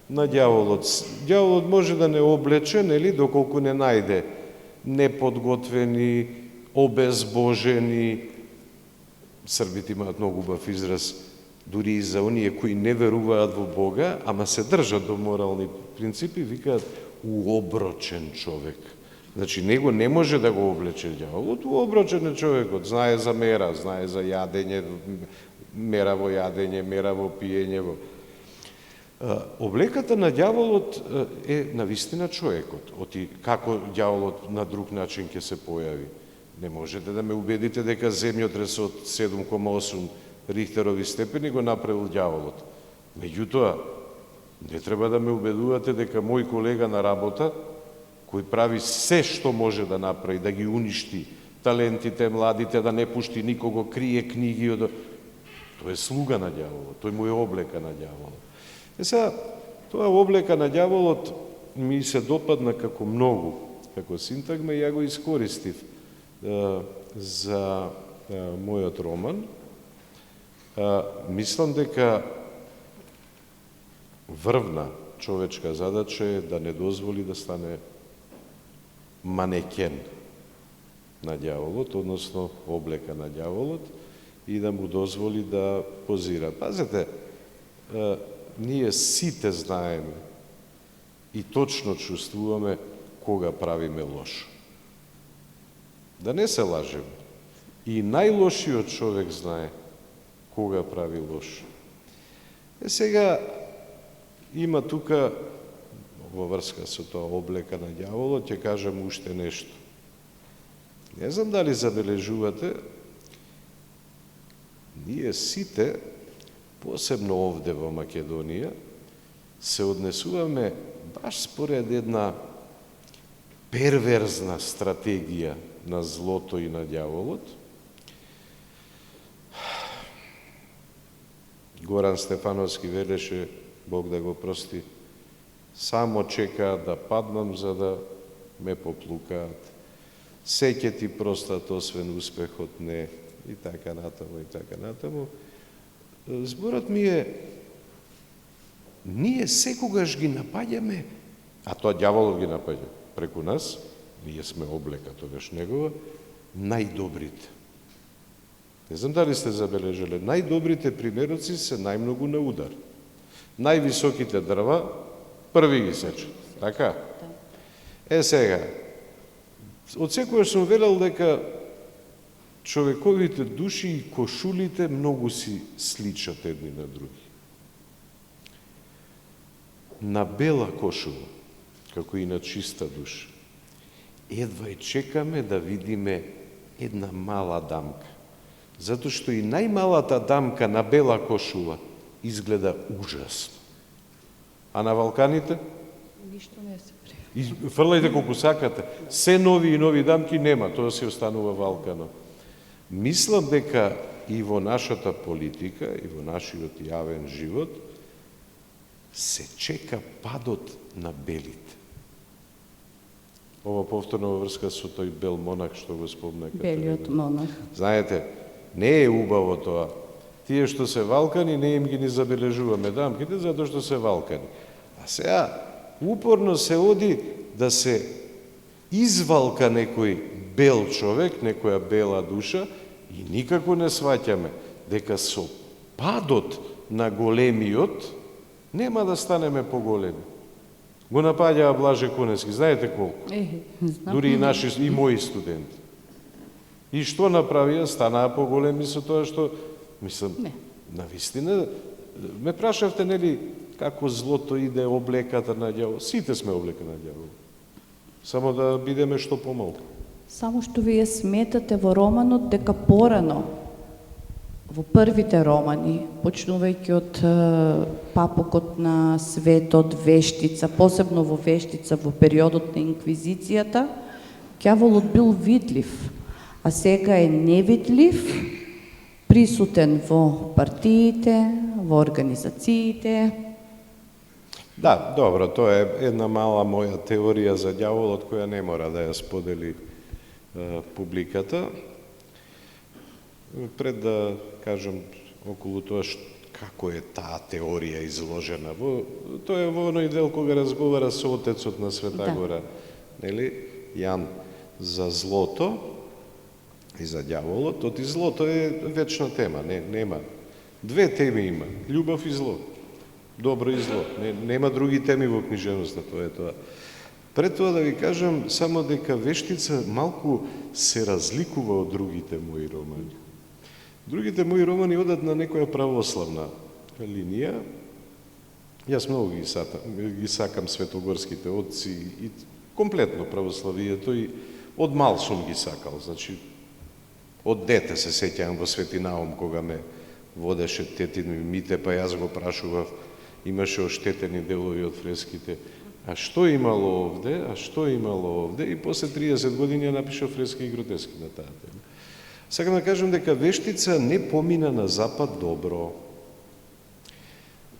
на ѓаволот. Ѓаволот може да не облече, нели, доколку не најде неподготвени, обезбожени. Србите имаат многу убав израз, дури и за оние кои не веруваат во Бога, ама се држат до морални принципи, викаат уоброчен човек. Значи, него не може да го облече ѓаволот, уоброчен е човекот, знае за мера, знае за јадење, мера во јадење, мера во пиење. Облеката на ѓаволот е навистина човекот. Оти како ѓаволот на друг начин ќе се појави? Не можете да ме убедите дека земјотрес од 7,8 Рихтерови степени го направил ѓаволот. Меѓутоа, не треба да ме убедувате дека мој колега на работа, кој прави се што може да направи, да ги уништи талентите, младите, да не пушти никого, крие книги, тој е слуга на ѓаволот, тој му е облека на ѓаволот. Сега, тоа облека на ѓаволот ми се допадна како многу, како синтагма, и ја го искористив за мојот роман. Мислам дека врвна човечка задача е да не дозволи да стане манекен на ѓаволот, односно облека на ѓаволот, и да му дозволи да позира. Пазете, ние сите знаеме и точно чувствуваме кога правиме лошо. Да не се лажеме. И најлошиот човек знае кога прави лошо. Сега има тука, во врска со тоа облека на ѓаволот, ќе кажам уште нешто. Не знам дали забележувате, ние сите, посебно овде во Македонија, се однесуваме баш според една перверзна стратегија на злото и на ѓаволот. Горан Стефановски велеше, Бог да го прости, само чекаат да паднам за да ме поплукаат. Се ќе ти простат освен успехот не, и така натаму, и така натаму. Зборот ми е, ние секогаш ги напаѓаме, а тоа ѓаволот ги напаѓа преку нас, ние сме облека тогаш негова, најдобрите. Не знам дали сте забележале, најдобрите примероци се најмногу на удар. Највисоките дрва први ги сечат. Така? Сега, од секојаш сум велел дека човековите души и кошулите многу си сличат едни на други. На бела кошула, како и на чиста душа, едва и чекаме да видиме една мала дамка. Затоа што и најмалата дамка на бела кошула изгледа ужасно. А на Валканите? Ништо не се прави. И фрлајте колку сакате. Се нови и нови дамки нема, тоа се останува Валкано. Мислам дека и во нашата политика, и во нашиот јавен живот, се чека падот на белите. Ова повторно во врска со тој бел монах што го спомна. Белиот монах. Знаете, не е убаво тоа. Тие што се Валкани, не им ги ни забележуваме дамките, затоа што се Валкани. А сега, упорно се оди да се извалка некој бел човек, некоја бела душа, и никако не сваќаме дека со падот на големиот нема да станеме поголеми. Го напаѓаа Блаже Конески, знаете колку? Знам. Дури и наши, и мои студенти. И што направија? Станаа поголеми со тоа што, мислам, навистина, ме прашавте, нели, како злото иде облеката на ѓавол. Сите сме облека на ѓавол. Само да бидеме што помалку. Само што вие сметате во романот дека порано, во првите романи, почнувајќи од папокот на светот, Вештица, посебно во Вештица во периодот на инквизицијата, ѓаволот бил видлив, а сега е невидлив, присутен во партиите, во организациите. Да, добро, тоа е една мала моја теорија за ѓаволот која не мора да ја сподели публиката. Пред да кажам околу тоа како е таа теорија изложена, тоа е во оној дел кога разговара со отецот на Света Гора, нели, Јан, за злото и за ѓаволот. Оти злото е вечна тема, нема. Две теми има, љубов и зло. Добро и зло. Нема други теми во книжевноста, тоа е тоа. Пред тоа да ви кажам само дека Вештица малку се разликува од другите мои романи. Другите мои романи одат на некоја православна линија. Јас многу ги сакам светогорските отци и комплетно православието и од мал сум ги сакал. Значи, од дете се сеќавам во Свети Наум кога ме водеше тетин Мите, па јас го прашував, имаше оштетени делови од фреските. А што имало овде? А што имало овде? И после 30 години ја напишав фрески и гротески на таа тема. Сакам да кажам дека Вештица не помина на Запад добро.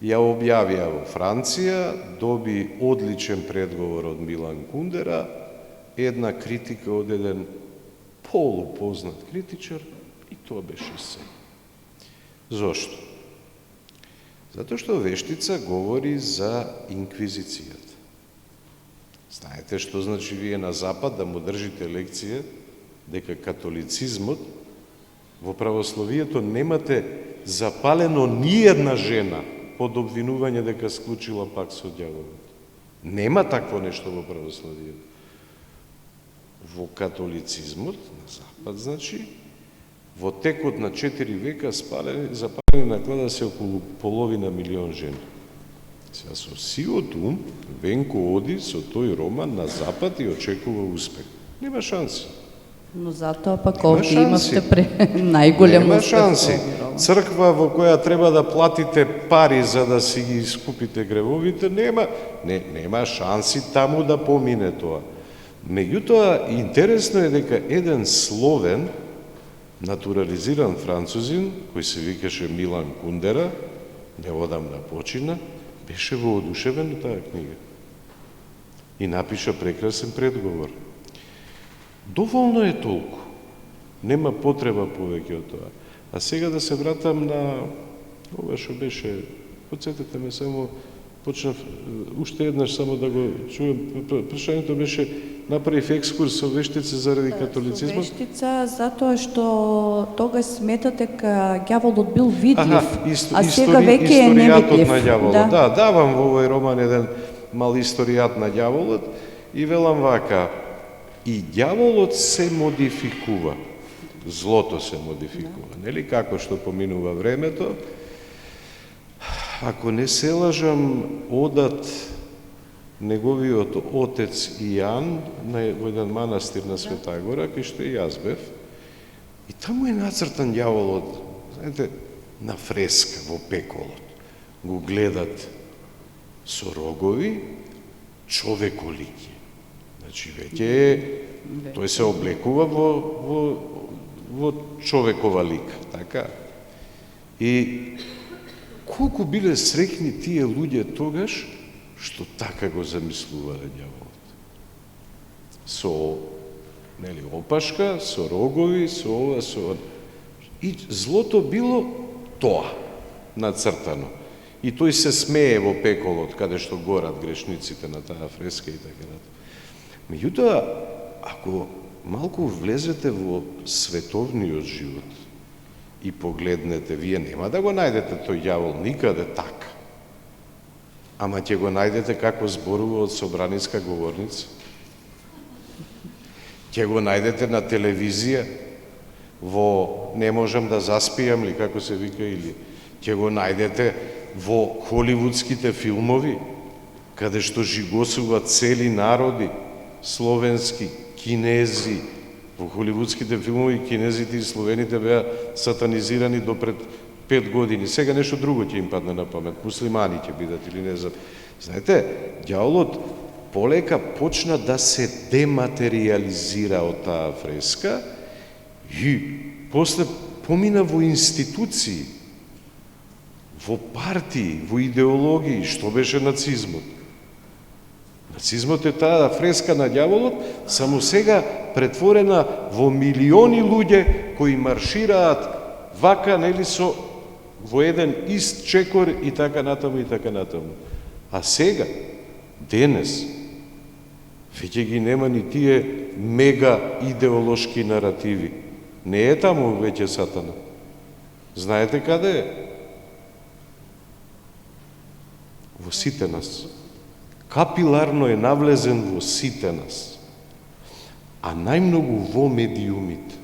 Ја објавија во Франција, доби одличен предговор од Милан Кундера, една критика од еден полупознат критичар и тоа беше се. Зошто? Затоа што Вештица говори за инквизицијата. Знаете што значи вие на Запад да му држите лекција дека католицизмот во православието немате запалено ни една жена под обвинување дека склучила пак со ѓаволот. Нема такво нешто во православието. Во католицизмот на Запад, значи, во текот на 4 века запалени наклада се околу половина милион жени. Сега со сиот ум, Венко оди со тој роман на Запад и очекува успех. Нема шанси. Но затоа пак Нема овде шанси. имавте најголем Нема успех шанси. со овој роман. Црква во која треба да платите пари за да си ги искупите гревовите, нема шанси таму да помине тоа. Меѓутоа, интересно е дека еден словен, натурализиран французин, кој се викаше Милан Кундера, неодамна почина, беше воодушевен на таа книга. И напиша прекрасен предговор. Доволно е толку. Нема потреба повеќе од тоа. А сега да се вратам на ова што беше, подсетете ме само, почнав уште еднаш само да го чуем. Прашањето беше, направив екскурс со вештица заради католицизмот. Со вештица, затоа што тогаш сметате дека ѓаволот бил видлив, а сега веќе е невидлив. На ѓаволот. Да, давам во овој роман еден мал историјат на ѓаволот и велам вака, и ѓаволот се модификува, злото се модификува, нели како што поминува времето. Ако не се лажам, одат неговиот отец Ијан во еден манастир на Света Гора, кај што и јас бев, и таму е нацртан ѓаволот, знаете, на фреска во пеколот. Го гледат со рогови, човеколики. Значи, веќе тој се облекува во човекова лика, така? И колку биле среќни тие луѓе тогаш, што така го замислувале ѓаволот. Со, нели, опашка, со рогови, со ова, со ова. И злото било тоа, нацртано. И тој се смее во пеколот, каде што горат грешниците на таа фреска и така натаму. Меѓутоа, ако малку влезете во световниот живот и погледнете, вие нема да го најдете тој ѓавол никаде така. Ама ќе го најдете како зборува од собраниска говорница. Ќе го најдете на телевизија, во Не можам да заспијам, ли како се вика, или ќе го најдете во холивудските филмови, каде што жигосуваат цели народи, словенски, кинези. Во холивудските филмови кинезите и словените беа сатанизирани до пред 5 години. Сега нешто друго ќе им падне на памет. Муслимани ќе бидат или не знам. Знаете, ѓаволот полека почна да се дематериализира од таа фреска и после помина во институции, во партии, во идеологии, што беше нацизмот. Нацизмот е таа фреска на ѓаволот, само сега претворена во милиони луѓе кои маршираат вака, нели, во еден ист чекор и така натаму и така натаму. А сега, денес, веќе ги нема ни тие мега идеолошки наративи. Не е таму веќе сатана. Знаете каде е? Во сите нас. Капиларно е навлезен во сите нас. А најмногу во медиумите.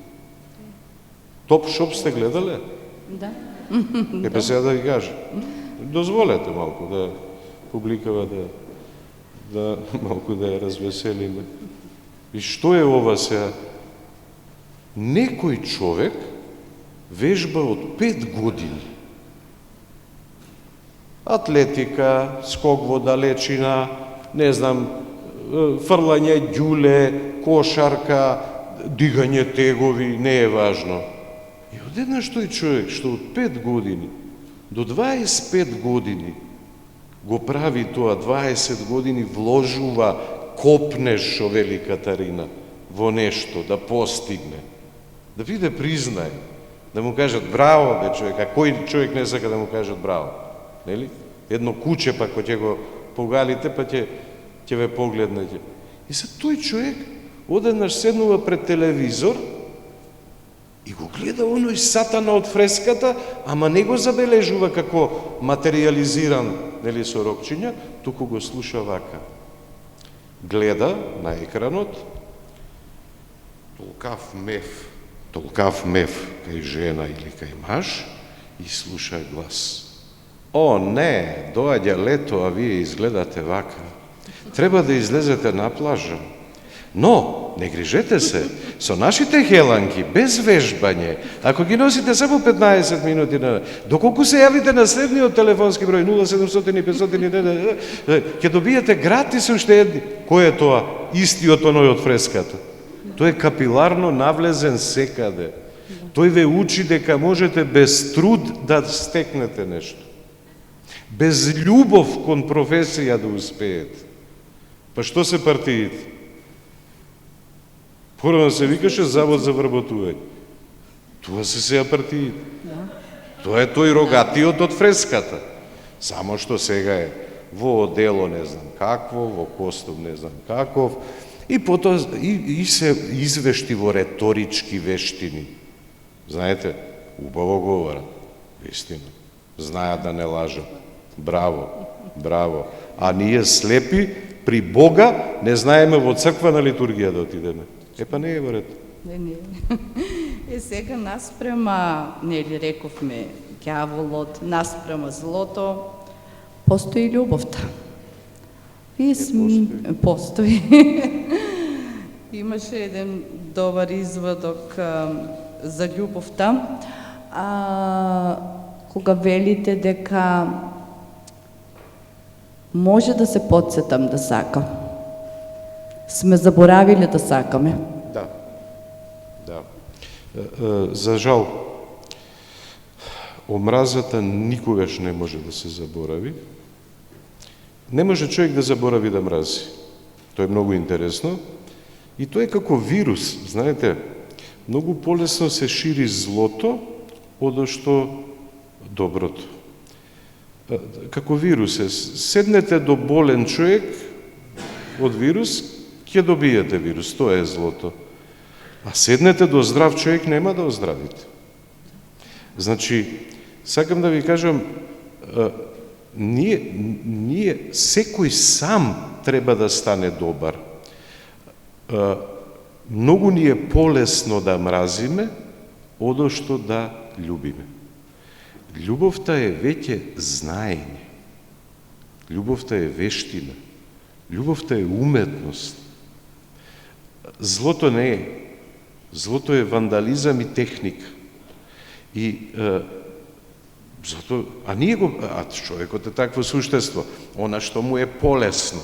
Топ Шоп сте гледале? Да. Епе сега да ви кажа. Дозволете малку да публикава да малку да ја развеселиме. И што е ова сега? Некој човек вежба од 5 години. Атлетика, скок во далечина, не знам, фрлање ѓуле, кошарка, дигање тегови, не е важно. И одеднаш тој човек што од 5 години до 25 години го прави тоа, 20 години вложува, копнеш, шо вели Катарина, во нешто, да постигне. Да биде признае, да му кажат браво, бе човек, а кој човек не сака да му кажат браво? Нели? Едно куче, па кој ќе го погалите, па ќе ве погледнете. И се тој човек одеднаш седнува пред телевизор и го гледа оној сатана од фреската, ама не го забележува како материализиран, нели, со рокчиња, туку го слуша вака. Гледа на екранот, толкав мев кај жена или кај маж, и слуша глас. О, не, доаѓа лето, а вие изгледате вака. Треба да излезете на плажа. Но, не грижете се, со нашите хеланки, без вежбање, ако ги носите само 15 минути на доколку се јавите на следниот телефонски број 0700 и 500, ќе добиете гратис уште едни. Кој е тоа? Истиот оној од фреската. Тој е капиларно навлезен секаде. Тој ве учи дека можете без труд да стекнете нешто. Без љубов кон професија да успеете. Па што се партиите? Порано се викаше Завод за вработување. Тоа се сеја партиите. Тоа е тој рогатиот од фреската. Само што сега е во одело не знам какво, во костум не знам каков, и потоа и се извешти во реторички вештини. Знаете, убаво говорат, вистина. Знаат да не лажат. Браво, браво. А ние слепи при Бога не знаеме во црква на литургија да отидеме. Па не е вред. Не. Сега наспрема, нели рековме, ѓаволот, наспрема злото, постои љубовта. Постои. Имаше еден добар изводок за љубовта, кога велите дека може да се подсетам да сакам. Сме заборавиле да сакаме. Да. За жал, омразата никогаш не може да се заборави. Не може човек да заборави да мрази. Тоа е многу интересно. И тоа е како вирус, знаете, многу полесно се шири злото одошто доброто. Како вирус е. Седнете до болен човек од вирус, ќе добиете вирус, тоа е злото. А седнете до здрав човек, нема да оздравите. Значи, сакам да ви кажам, ние секој сам треба да стане добар. Многу ни е полесно да мразиме, одошто да љубиме. Љубовта е веќе знаење. Љубовта е вештина. Љубовта е уметност. Злото не е. Злото е вандализам и техника. И човекот е такво суштество. Она што му е полесно.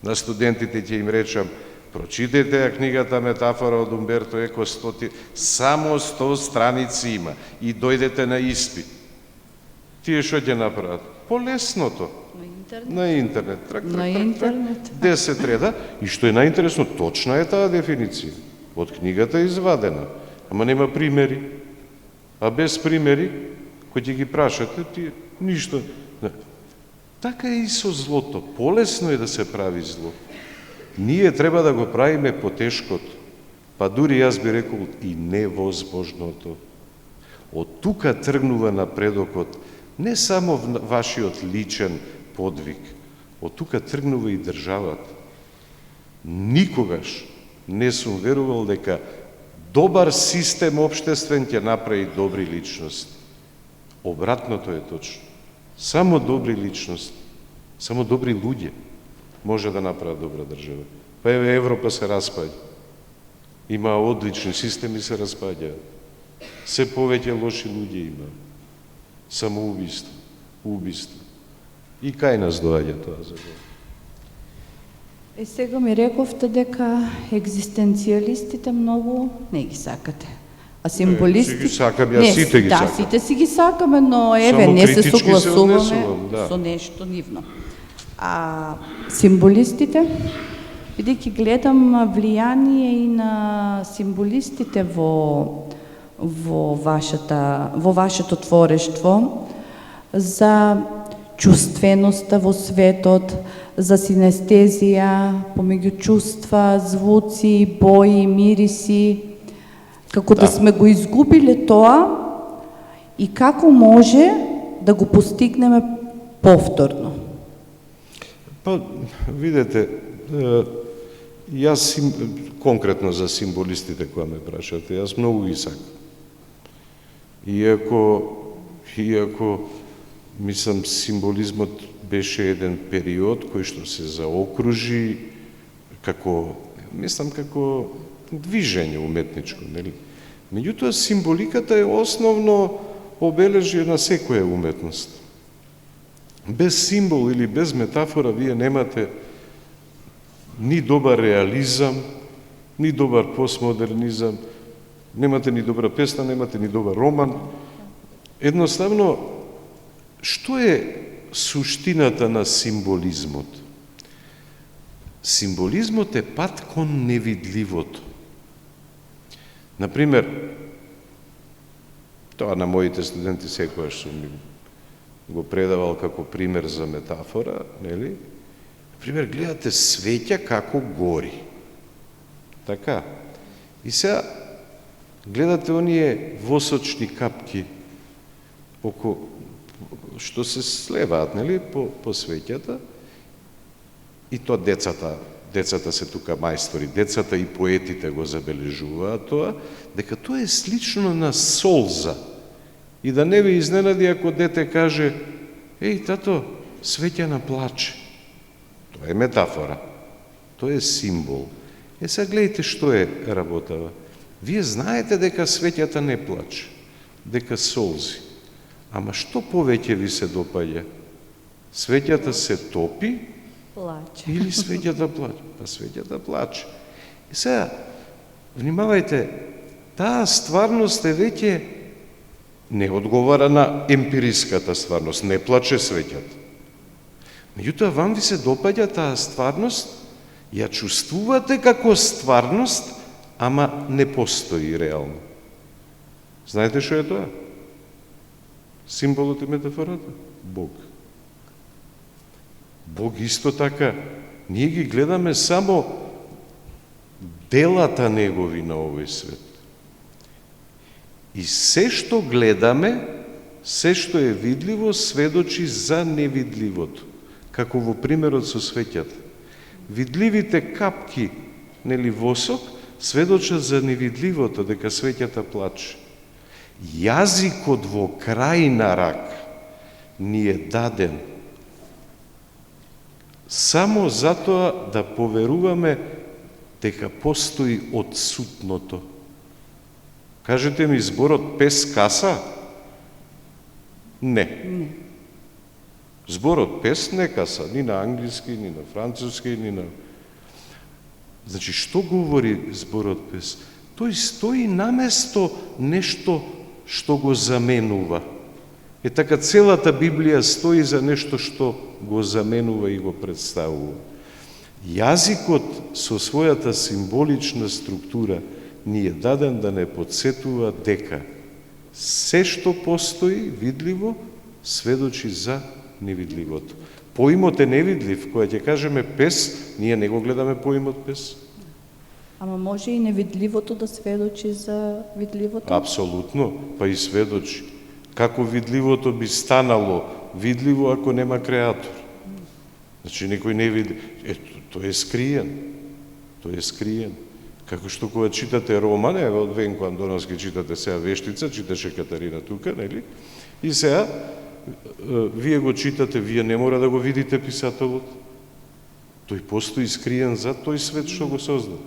На студентите ќе им речам, прочитайте ја книгата Метафора од Умберто Еко, само 100 страници има и дојдете на испит. Тие што ќе направат? Полесното. На интернет. Трак, 10 реда. И што е најинтересно, точна е таа дефиниција. Од книгата е извадена. Ама нема примери. А без примери, кој ќе ги прашате, тие ништо. Така е и со злото. Полесно е да се прави зло. Ние треба да го правиме потешкото. Па дури јас би рекол и невозможното. Од тука тргнува напредокот не само вашиот личен подвиг, од тука тргнува и државата. Никогаш не сум верувал дека добар систем општествен ќе направи добри личности. Обратното е точно. Само добри личности, само добри луѓе може да направат добра држава. Па еве Европа се распаѓа. Има одлични системи, се распаѓаат. Се повеќе лоши луѓе има. Самоубиство, убиство. И кај нас доаѓа тоа забава. Сега ми рековте дека екзистенцијалистите многу не ги сакате. А символистите... Си ги сакам, јас сите ги сакам. Да, сите си ги сакаме, но еве, Само не се критички се согласуваме однесувам, да. со нешто нивно. А символистите, бидејќи гледам влијание и на символистите во вашето творештво, за чувственоста во светот, за синестезија, помеѓу чувства, звуци, бои, мириси, како да сме го изгубиле тоа и како може да го постигнеме повторно. Па, видете, јас конкретно за символистите која ме прашате, јас многу ги сакам. Иако мислам, символизмот беше еден период кој што се заокружи како мислам како движење уметничко, нели? Меѓутоа, символиката е основно обележје на секоја уметност. Без символ или без метафора вие немате ни добар реализам, ни добар постмодернизам, немате ни добра песна, немате ни добар роман. Едноставно, што е суштината на символизмот? Символизмот е пат кон невидливото. Например, тоа на моите студенти секојаш сум го предавал како пример за метафора, нели? Например, гледате светја како гори. Така. И сега гледате оние восочни капки што се слеваат, нели, по светјата, и то децата се тука мајстори, децата и поетите го забележуваат тоа, дека тоа е слично на солза. И да не ви изненади ако дете каже: еј, тато, светјана плаче. Тоа е метафора. Тоа е символ. Сега гледайте што е работава. Вие знаете дека светјата не плаче, дека солзи. Ама што повеќе ви се допаѓа? Светјата се топи Плаче. или светјата плаче? Па светјата плаче. И сега, внимавајте, таа стварност е веќе не одговара на емпириската стварност, не плаче светјата. Меѓутоа, вам ви се допаѓа таа стварност, ја чувствувате како стварност, ама не постои реално. Знаете што е тоа? Символот и метафората? Бог. Бог исто така, ние ги гледаме само делата негови на овој свет. И се што гледаме, се што е видливо, сведочи за невидливото. Како во примерот со светјата. Видливите капки, нели, восок, сведочат за невидливото, дека светјата плаче. Јазикот во крајна рак ни е даден само затоа да поверуваме дека постои отсутното. Кажете ми, зборот пес каса? Не. Зборот пес не каса, ни на англиски, ни на француски, ни на... Значи, што говори зборот пес? Тој стои наместо нешто што го заменува. Е така, целата Библија стои за нешто што го заменува и го представува. Јазикот со својата символична структура ни е даден да не подсетува дека се што постои видливо сведочи за невидливото. Поимот е невидлив, кога ќе кажеме пес, ние не го гледаме поимот пес. Ама може и невидливото да сведочи за видливото? Апсолутно, па и сведочи. Како видливото би станало видливо ако нема креатор? Значи, некој не види. Ето, тој е скриен. Тој е скриен. Како што кога читате роман, од Венко Андоновски читате сега Вештица, читаше Катарина тука, нели? И сега, вие го читате, вие не мора да го видите писателот. Тој постои скриен за тој свет што го создал.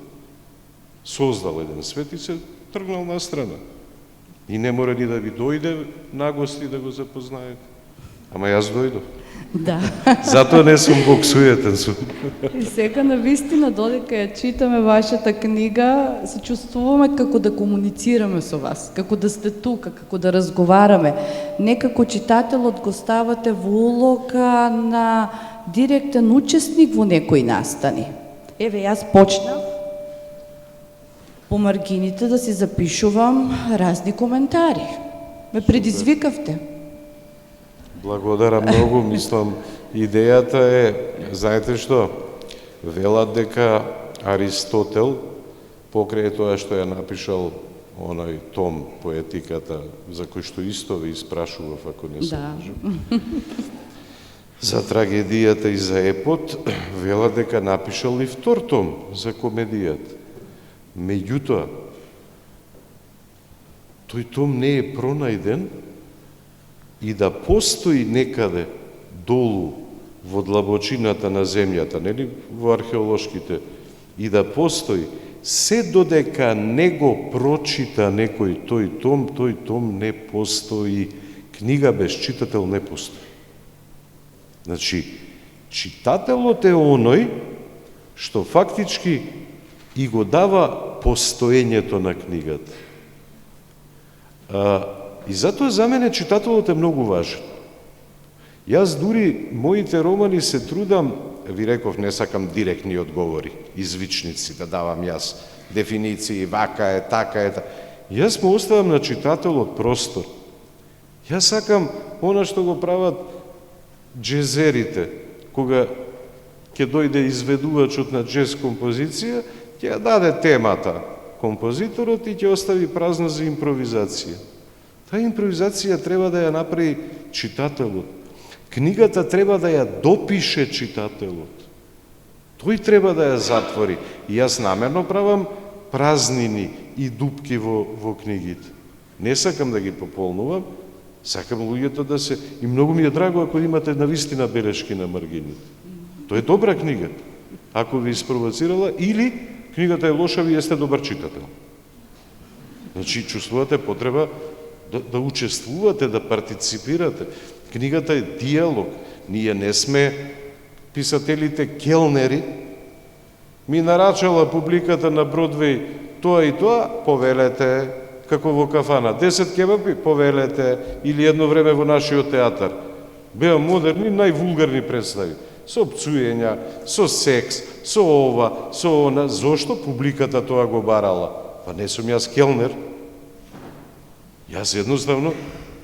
Создал еден свет и се тргнал на страна. И не мора ни да ви дојде на гости да го запознаете. Ама јас дојдов. Да. Затоа не сум Бог суетен сум. И сега навистина, додека ја читаме вашата книга, се чувствуваме како да комуницираме со вас, како да сте тука, како да разговараме. Некако читателот го ставате во улога на директен учесник во некои настани. Еве, јас почнав по маргините да си запишувам разни коментари. Ме предизвикавте. Благодарам многу, мислам, идејата е, знаете што, велат дека Аристотел, покрај тоа што ја напишал оној том поетиката, за кој што исто ви испрашував, ако не се лажам, за трагедијата и за епот, велат дека напишал и втор том за комедијата. Меѓутоа, тој том не е пронајден и да постои некаде долу во длабочината на земјата, нели, во археолошките и да постои, се додека не го прочита некој тој том не постои. Книга без читател не постои. Значи, читателот е оној што фактички и го дава постоењето на книгата. И затоа за мене читателот е многу важен. Јас дури моите романи се трудам, ви реков, не сакам директни одговори, извичници да давам јас, дефиниции, вака е, така е. Јас му оставам на читателот простор. Јас сакам она што го прават джезерите, кога ќе дојде изведувачот на джез композиција, ќе даде темата композиторот и ќе остави празна за импровизација. Таа импровизација треба да ја направи читателот. Книгата треба да ја допише читателот. Тој треба да ја затвори. И јас намерно правам празнини и дупки во книгите. Не сакам да ги пополнувам, сакам луѓето да се... И многу ми е драго ако имате навистина белешки на маргините. Тоа е добра книга. Ако ви испровоцирала, или книгата е лоша, вие сте добар читател. Значи, чувствувате потреба да учествувате, да партиципирате. Книгата е диалог. Ние не сме писателите келнери. Ми нарачала публиката на Бродвеј тоа и тоа, повелете, како во кафана. 10 кебапи, повелете, или едно време во нашиот театар. Беа модерни, највулгарни представи. Со пцуења, со секс, со ова, со она. Зошто публиката тоа го барала? Па не сум јас келнер. Јас едноставно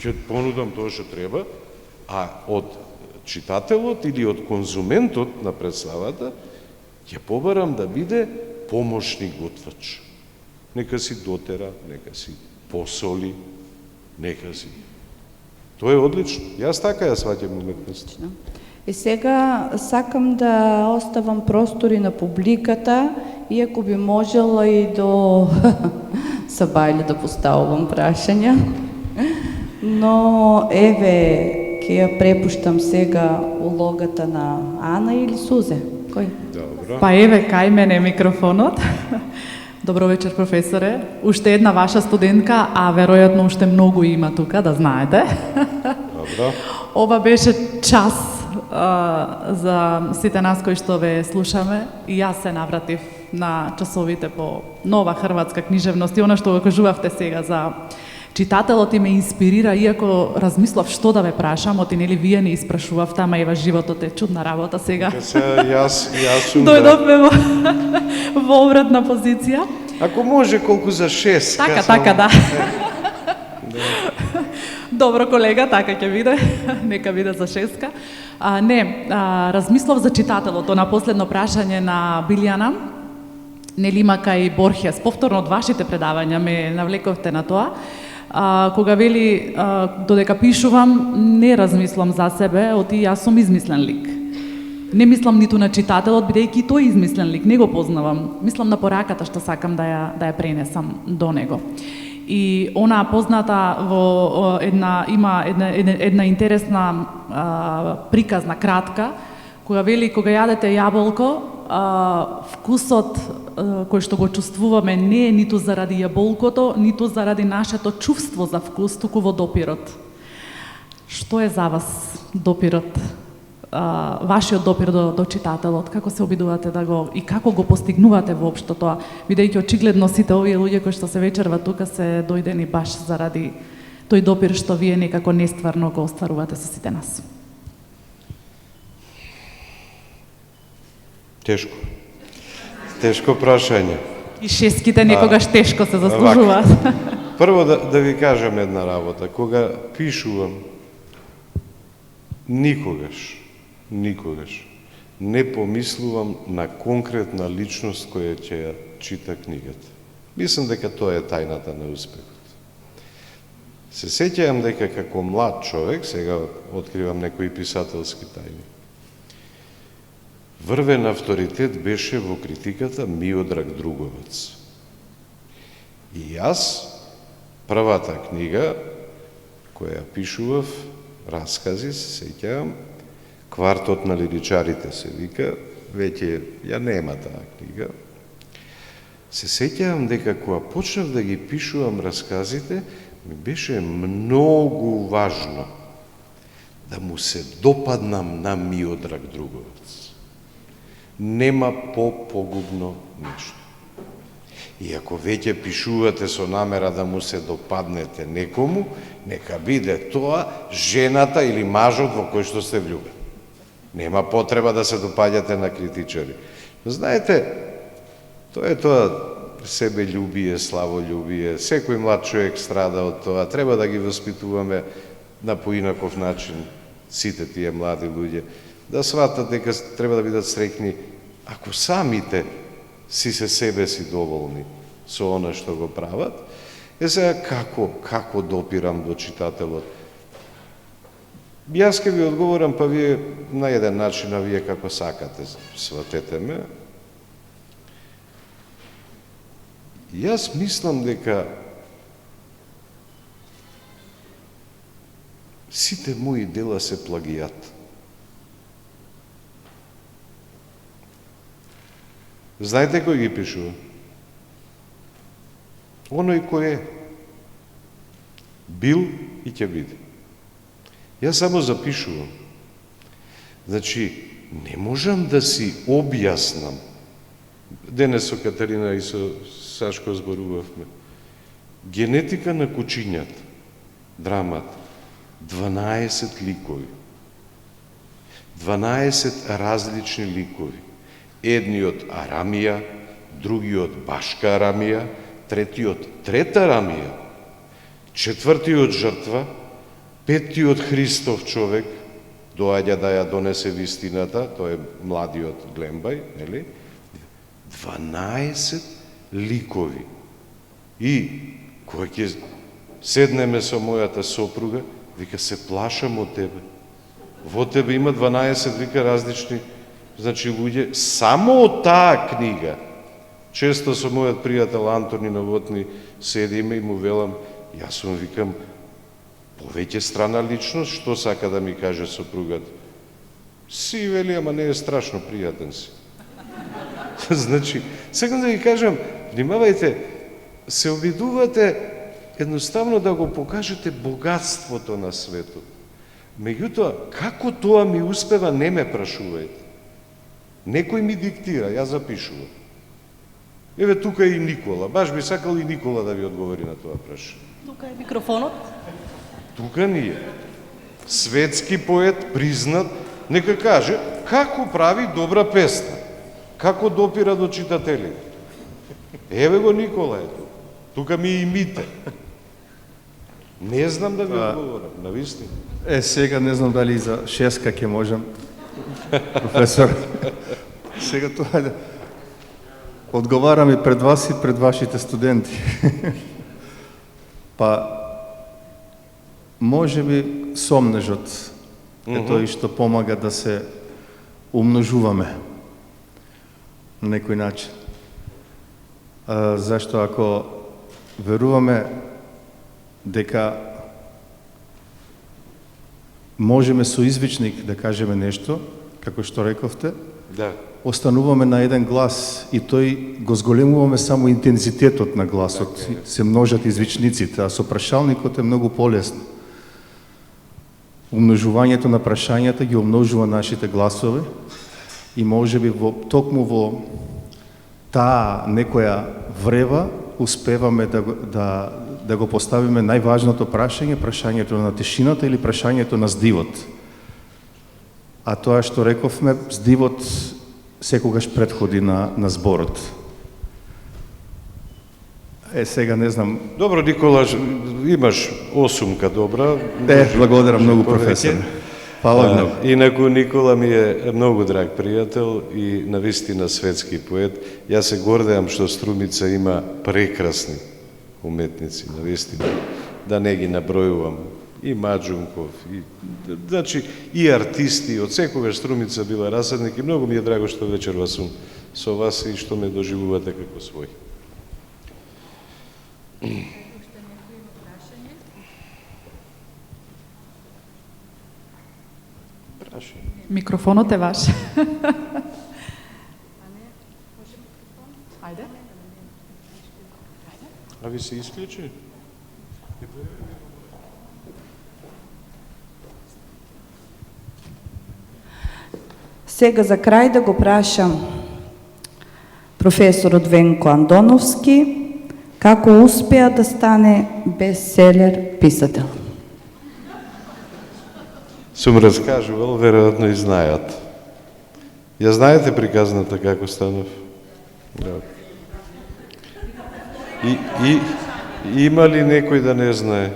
ќе понудам тоа што треба, а од читателот или од конзументот на представата ќе побарам да биде помошник готвач. Нека си дотера, нека си посоли, нека си. Тоа е одлично. Јас така ја сваќам уметност. И сега сакам да оставам простори на публиката, иако би можела и до Сабајле да поставувам прашања. Но еве, ќе ја препуштам сега улогата на Ана или Сузе. Кој? Добро. Па еве, кај мене микрофонот. Добро вечер, професоре. Уште една ваша студентка, а веројатно уште многу има тука, да знаете. Добро. Ова беше час за сите нас кои што ве слушаме, и јас се навратив на часовите по нова хрватска книжевност и она што го кажувавте сега за читателот и ме инспирира, иако размислав што да ве прашам, оти нели вие не испрашувавте, ама ева животот е чудна работа сега. Јас сум Дојдовме во обратна позиција. Ако може колку за 6. Така, да. Добро, колега, така ќе биде. Нека биде за 6. Размислав за читателот, на последно прашање на Билјана. Нели има кај Борхес, повторно од вашите предавања ме навлековте на тоа. Кога вели, додека пишувам, не размислам за себе, оти јас сум измислен лик. Не мислам ниту на читателот, бидејќи тој измислен лик, не го познавам. Мислам на пораката што сакам да ја пренесам до него. И она позната во има една интересна приказна кратка, кога вели, кога јадете јаболко, вкусот кој што го чувствуваме не е ниту заради јаболкото, ниту заради нашето чувство за вкус, туку во допирот. Што е за вас допирот? Вашиот допир до читателот, како се обидувате да го и како го постигнувате воопшто тоа, бидејќи очигледно сите овие луѓе кои што се вечерва тука се дојдени баш заради тој допир што вие некако нестварно го остварувате со сите нас. Тешко прашање. И шеските некогаш тешко се заслужуваат. Прво да ви кажам една работа. Кога пишувам, никогаш не помислувам на конкретна личност која ќе ја чита книгата. Мислам дека тоа е тајната на успехот. Се сеќавам дека како млад човек, сега откривам некои писателски тајни, врвен авторитет беше во критиката Миодраг Друговец. И јас, првата книга која пишував, раскази, се сеќавам, Квартот на лиричарите се вика, веќе ја нема таа книга, се сеќавам дека кога почнав да ги пишувам расказите, ми беше многу важно да му се допаднам на Миодраг Друговец. Нема по-погубно нешто. И ако веќе пишувате со намера да му се допаднете некому, нека биде тоа жената или мажот во кој што сте влюбени. Нема потреба да се допаѓате на критичари. Но знаете, тоа е тоа себељубие, славољубие. Секој млад човек страда од тоа. Треба да ги воспитуваме на поинаков начин сите тие млади луѓе. Да сватат дека треба да бидат среќни ако самите си се себе си доволни со она што го прават. Сега како допирам до читателот? Јас ке ви одговорам, па вие на еден начин, а вие како сакате, сватете ме. Јас мислам дека сите мои дела се плагијат. Знаете кој ги пишува? Оној кој е. Бил и ќе биде. Јас само запишувам. Значи, не можам да си објаснам. Денес со Катерина и со Сашко зборувавме. Генетика на кучињата, драмата, 12 ликови. 12 различни ликови. Едниот Арамија, другиот Башка Арамија, третиот Трета Арамија, четвртиот жртва, петтиот Христов човек, доаѓа да ја донесе вистината, тој е младиот Глембај, нели? 12 ликови. И кога ќе седнеме со мојата сопруга, вика, се плашам од тебе. Во тебе има 12 вика различни, значи луѓе, само од таа книга. Често со мојот пријател Антони Новотни седиме и му велам, јас сум, викам, повеќе страна личност, што сака да ми каже сопругата? Си, вели, ама не е страшно пријатен си. Значи, сакам да ви кажам, внимавајте, се обидувате едноставно да го покажете богатството на светот. Меѓутоа, како тоа ми успева, не ме прашувајте. Некој ми диктира, ја запишувам. Еве тука е и Никола, баш би сакал и Никола да ви одговори на тоа прашање. Тука е микрофонот. Тука ни е. Светски поет, признат, нека каже како прави добра песна, како допира до читателите. Еве го Никола е. Тука ми е имите. Не знам да ви одговорам, навистина. Сега не знам дали за шеска ќе можам, професор. Сега тоа е. Одговарам и пред вас и пред вашите студенти. Па, може би сомнежот е тој што помага да се умножуваме на некој начин. Зашто ако веруваме дека можеме со извичник да кажеме нешто, како што рековте, Да. остануваме на еден глас и тој го зголемуваме само интензитетот на гласот, се множат извичниците, а со прашалникот е многу полесно. Умножувањето на прашањата ги умножува нашите гласови и можеби токму во таа некоја врева успеваме да го поставиме најважното прашање, прашањето на тишината или прашањето на здивот. А тоа што рековме, здивот секогаш предходи на зборот. Сега не знам. Добро, Никола, имаш осумка добра. Благодарам многу, професор. Фала многу. Инаку Никола ми е многу драг пријател и навистина светски поет. Јас се гордеам што Струмица има прекрасни уметници, навистина. Да не ги набројувам. И Маđунков, значи и артисти, од секогаш Струмица била расадник и многу ми е драго што вечерва сум со вас и што ме доживувате како свој. Микрофонот е ваш. Ајде. А ви се исклучи? Сега за крај да го прашам професорот Венко Андоновски како успеа да стане бестселер писател. Сум раскажувал, веројатно и знаят. Ја знаете приказната како станав? Да. И има ли некој да не знае?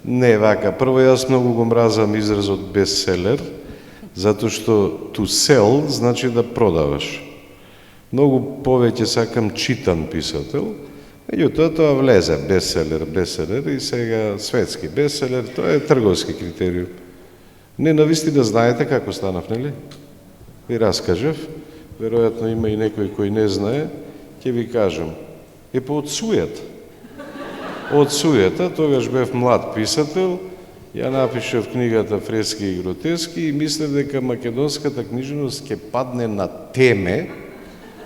Не, вака. Прво, јас многу го мразам изразот бестселер, затоа што to sell значи да продаваш. Многу повеќе сакам читан писател, меѓутоа тоа влезе бестселер и сега светски бестселер, тоа е трговски критериум. Не навистина знаете како станав, нели? Ви раскажав, веројатно има и некој кој не знае, ќе ви кажам. Од суета. Од суета, тогаш бев млад писател, ја напишав книгата Фрески и гротески и мислев дека македонската книжевност ќе падне на теме,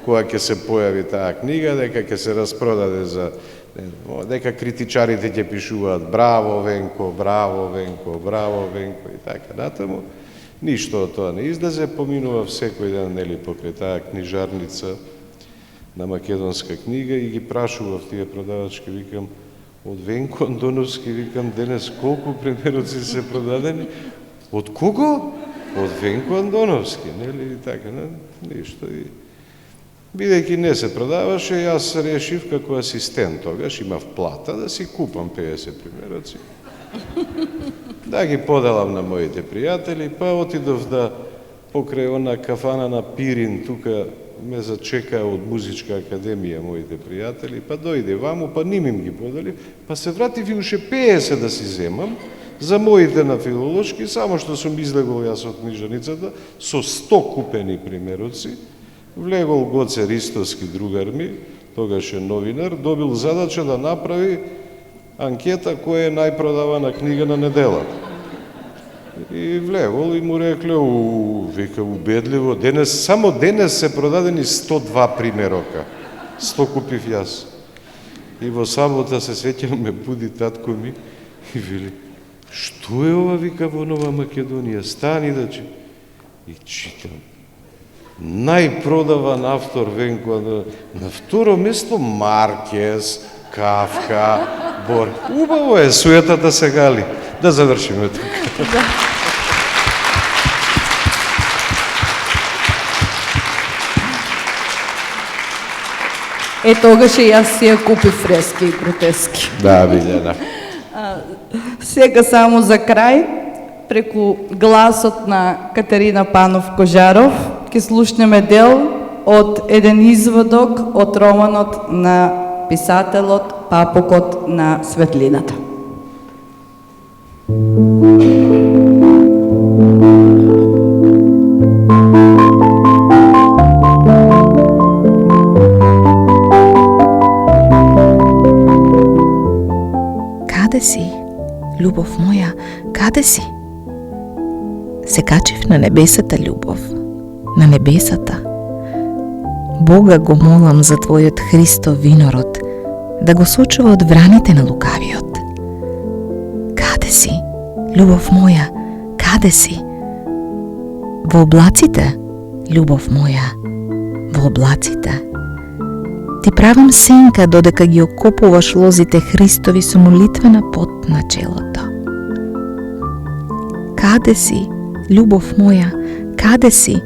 кога ќе се појави таа книга, дека ќе се распродаде за дека критичарите ќе пишуваат браво Венко, браво Венко, браво Венко и така натаму. Ништо од тоа не излезе, поминува секој ден нели покрај таа книжарница на македонска книга и ги прашував тие продавачки, викам од Венко Андоновски, викам денес колку примероци се продадени? Од кого? Од Венко Андоновски, нели така, ништо и бидејќи не се продаваше, јас решив како асистент тогаш, имав плата да си купам 50 примероци. Да ги поделам на моите пријатели, па отидов да покрај она кафана на Пирин, тука ме зачекаа од музичка академија моите пријатели, па дојде ваму, па ним им ги подели, па се вратив и уште 50 да си земам за моите на филолошки, само што сум излегол јас од книжаницата со 100 купени примероци. Влегол Гоце Ристовски, другар ми, тогаш е новинар, добил задача да направи анкета која е најпродавана книга на неделата. И влегол и му рекле, вика, убедливо, само денес се продадени 102 примерока. 100 купив јас. И во сабота се сеќам, ме буди татко ми и вели, што е ова, вика, во Нова Македонија, стани да чи. И читам. Најпродаван автор Венко, на второ место Маркес, Кафка, Бор. Убаво е, суетата се гали. Да завршиме тука. Тогаш и јас си ја купив Фрески и гротески. Да, Билјана. Сега само за крај, преку гласот на Катерина Панов Кожаров, ќе слушнеме дел од еден изводок од романот на писателот Папокот на светлината. Каде си, љубов моја, каде си? Се качив на небесата, љубов, на небесата. Бога го молам за Твојот Христов винород, да го сочува од враните на лукавиот. Каде си, љубов моја, каде си? Во облаците, љубов моја, во облаците. Ти правам сенка додека ги окопуваш лозите Христови со молитвена пот на челото. Каде си, љубов моја, каде си?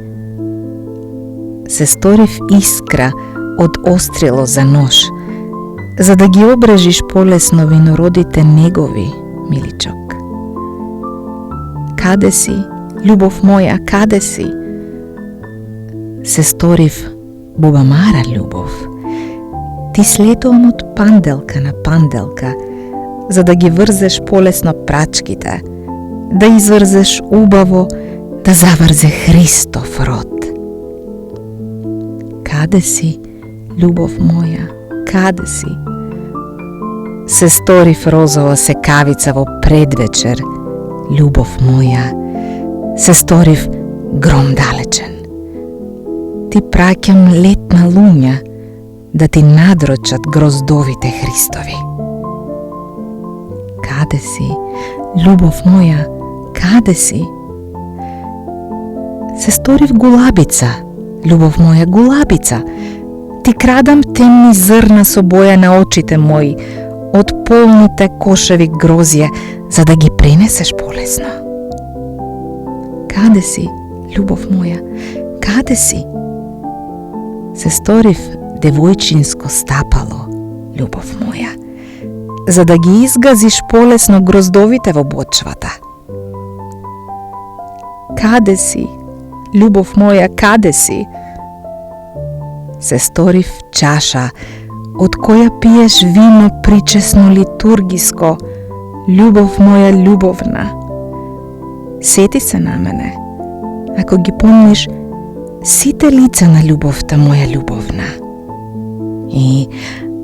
Се сторив искра од острело за нож, за да ги ображиш полесно винородите негови, миличок. Каде си, љубов моја, каде си? Се сторив бубамара љубов. Ти слетувам од панделка на панделка, за да ги врзеш полесно прачките, да изврзеш убаво, да заврзе Христов род. Каде си, љубов моја, каде си? Се сторив розова секавица во предвечер, љубов моја, се сторив гром далечен. Ти праќам летна луња, да ти надрочат гроздовите Христови. Каде си, љубов моја, каде си? Се сторив гулабица, љубов моја, гулабица. Ти крадам темни зрна со боја на очите мои, од полните кошеви грозје, за да ги пренесеш полесно. Каде си, љубов моја, каде си? Се сторив девојчинско стапало, љубов моја, за да ги изгазиш полесно гроздовите во бочвата. Каде си, љубов моја, каде си? Се сторив чаша, од која пиеш вино причесно литургиско, љубов моја љубовна. Сети се на мене, ако ги помниш сите лица на љубовта моја љубовна. И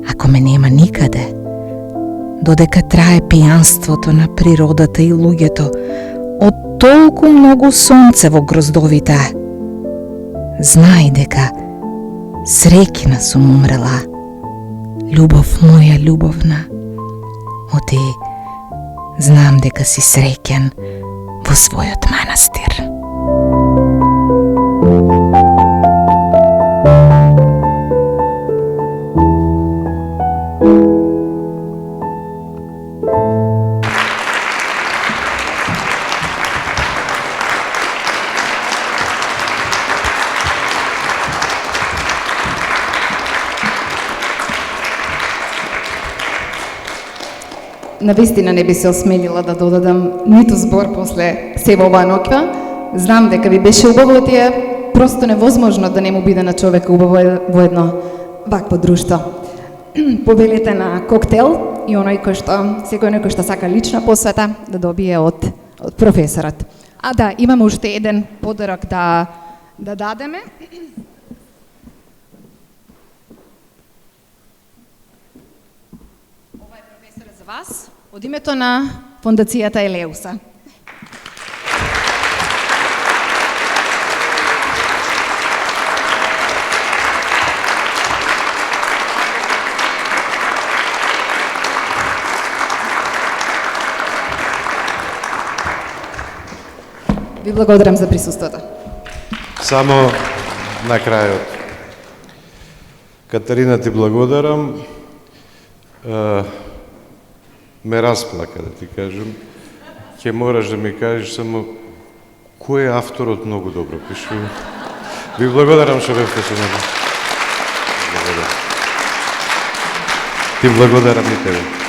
ако ме нема никаде, додека трае пијанството на природата и луѓето, од толку многу сонце во гроздовите, знај дека среќна сум умрела, љубов моја љубовна. Оти, знам дека си среќен во својот манастир. Навистина не би се осмелила да додадам ниту збор после се во оваа ноќва. Знам дека ви беше убаво, ти е просто невозможно да не му биде на човек убаво во едно вакво друштво. Побелите на коктел и оној кој што, секој кој што сака лична посвета да добие од професорот. А да, имаме уште еден подарок да дадеме. Ова е професорот за вас, од името на Фондацијата Елеуса. Ви благодарам за присуството. Само на крајот. Катарина, ти благодарам. Ме расплака, да ти кажем. Ќе мораш да ми кажеш само кој е авторот, многу добро пишува. Ви благодарам што бевте со мене. Ти благодарам и тебе.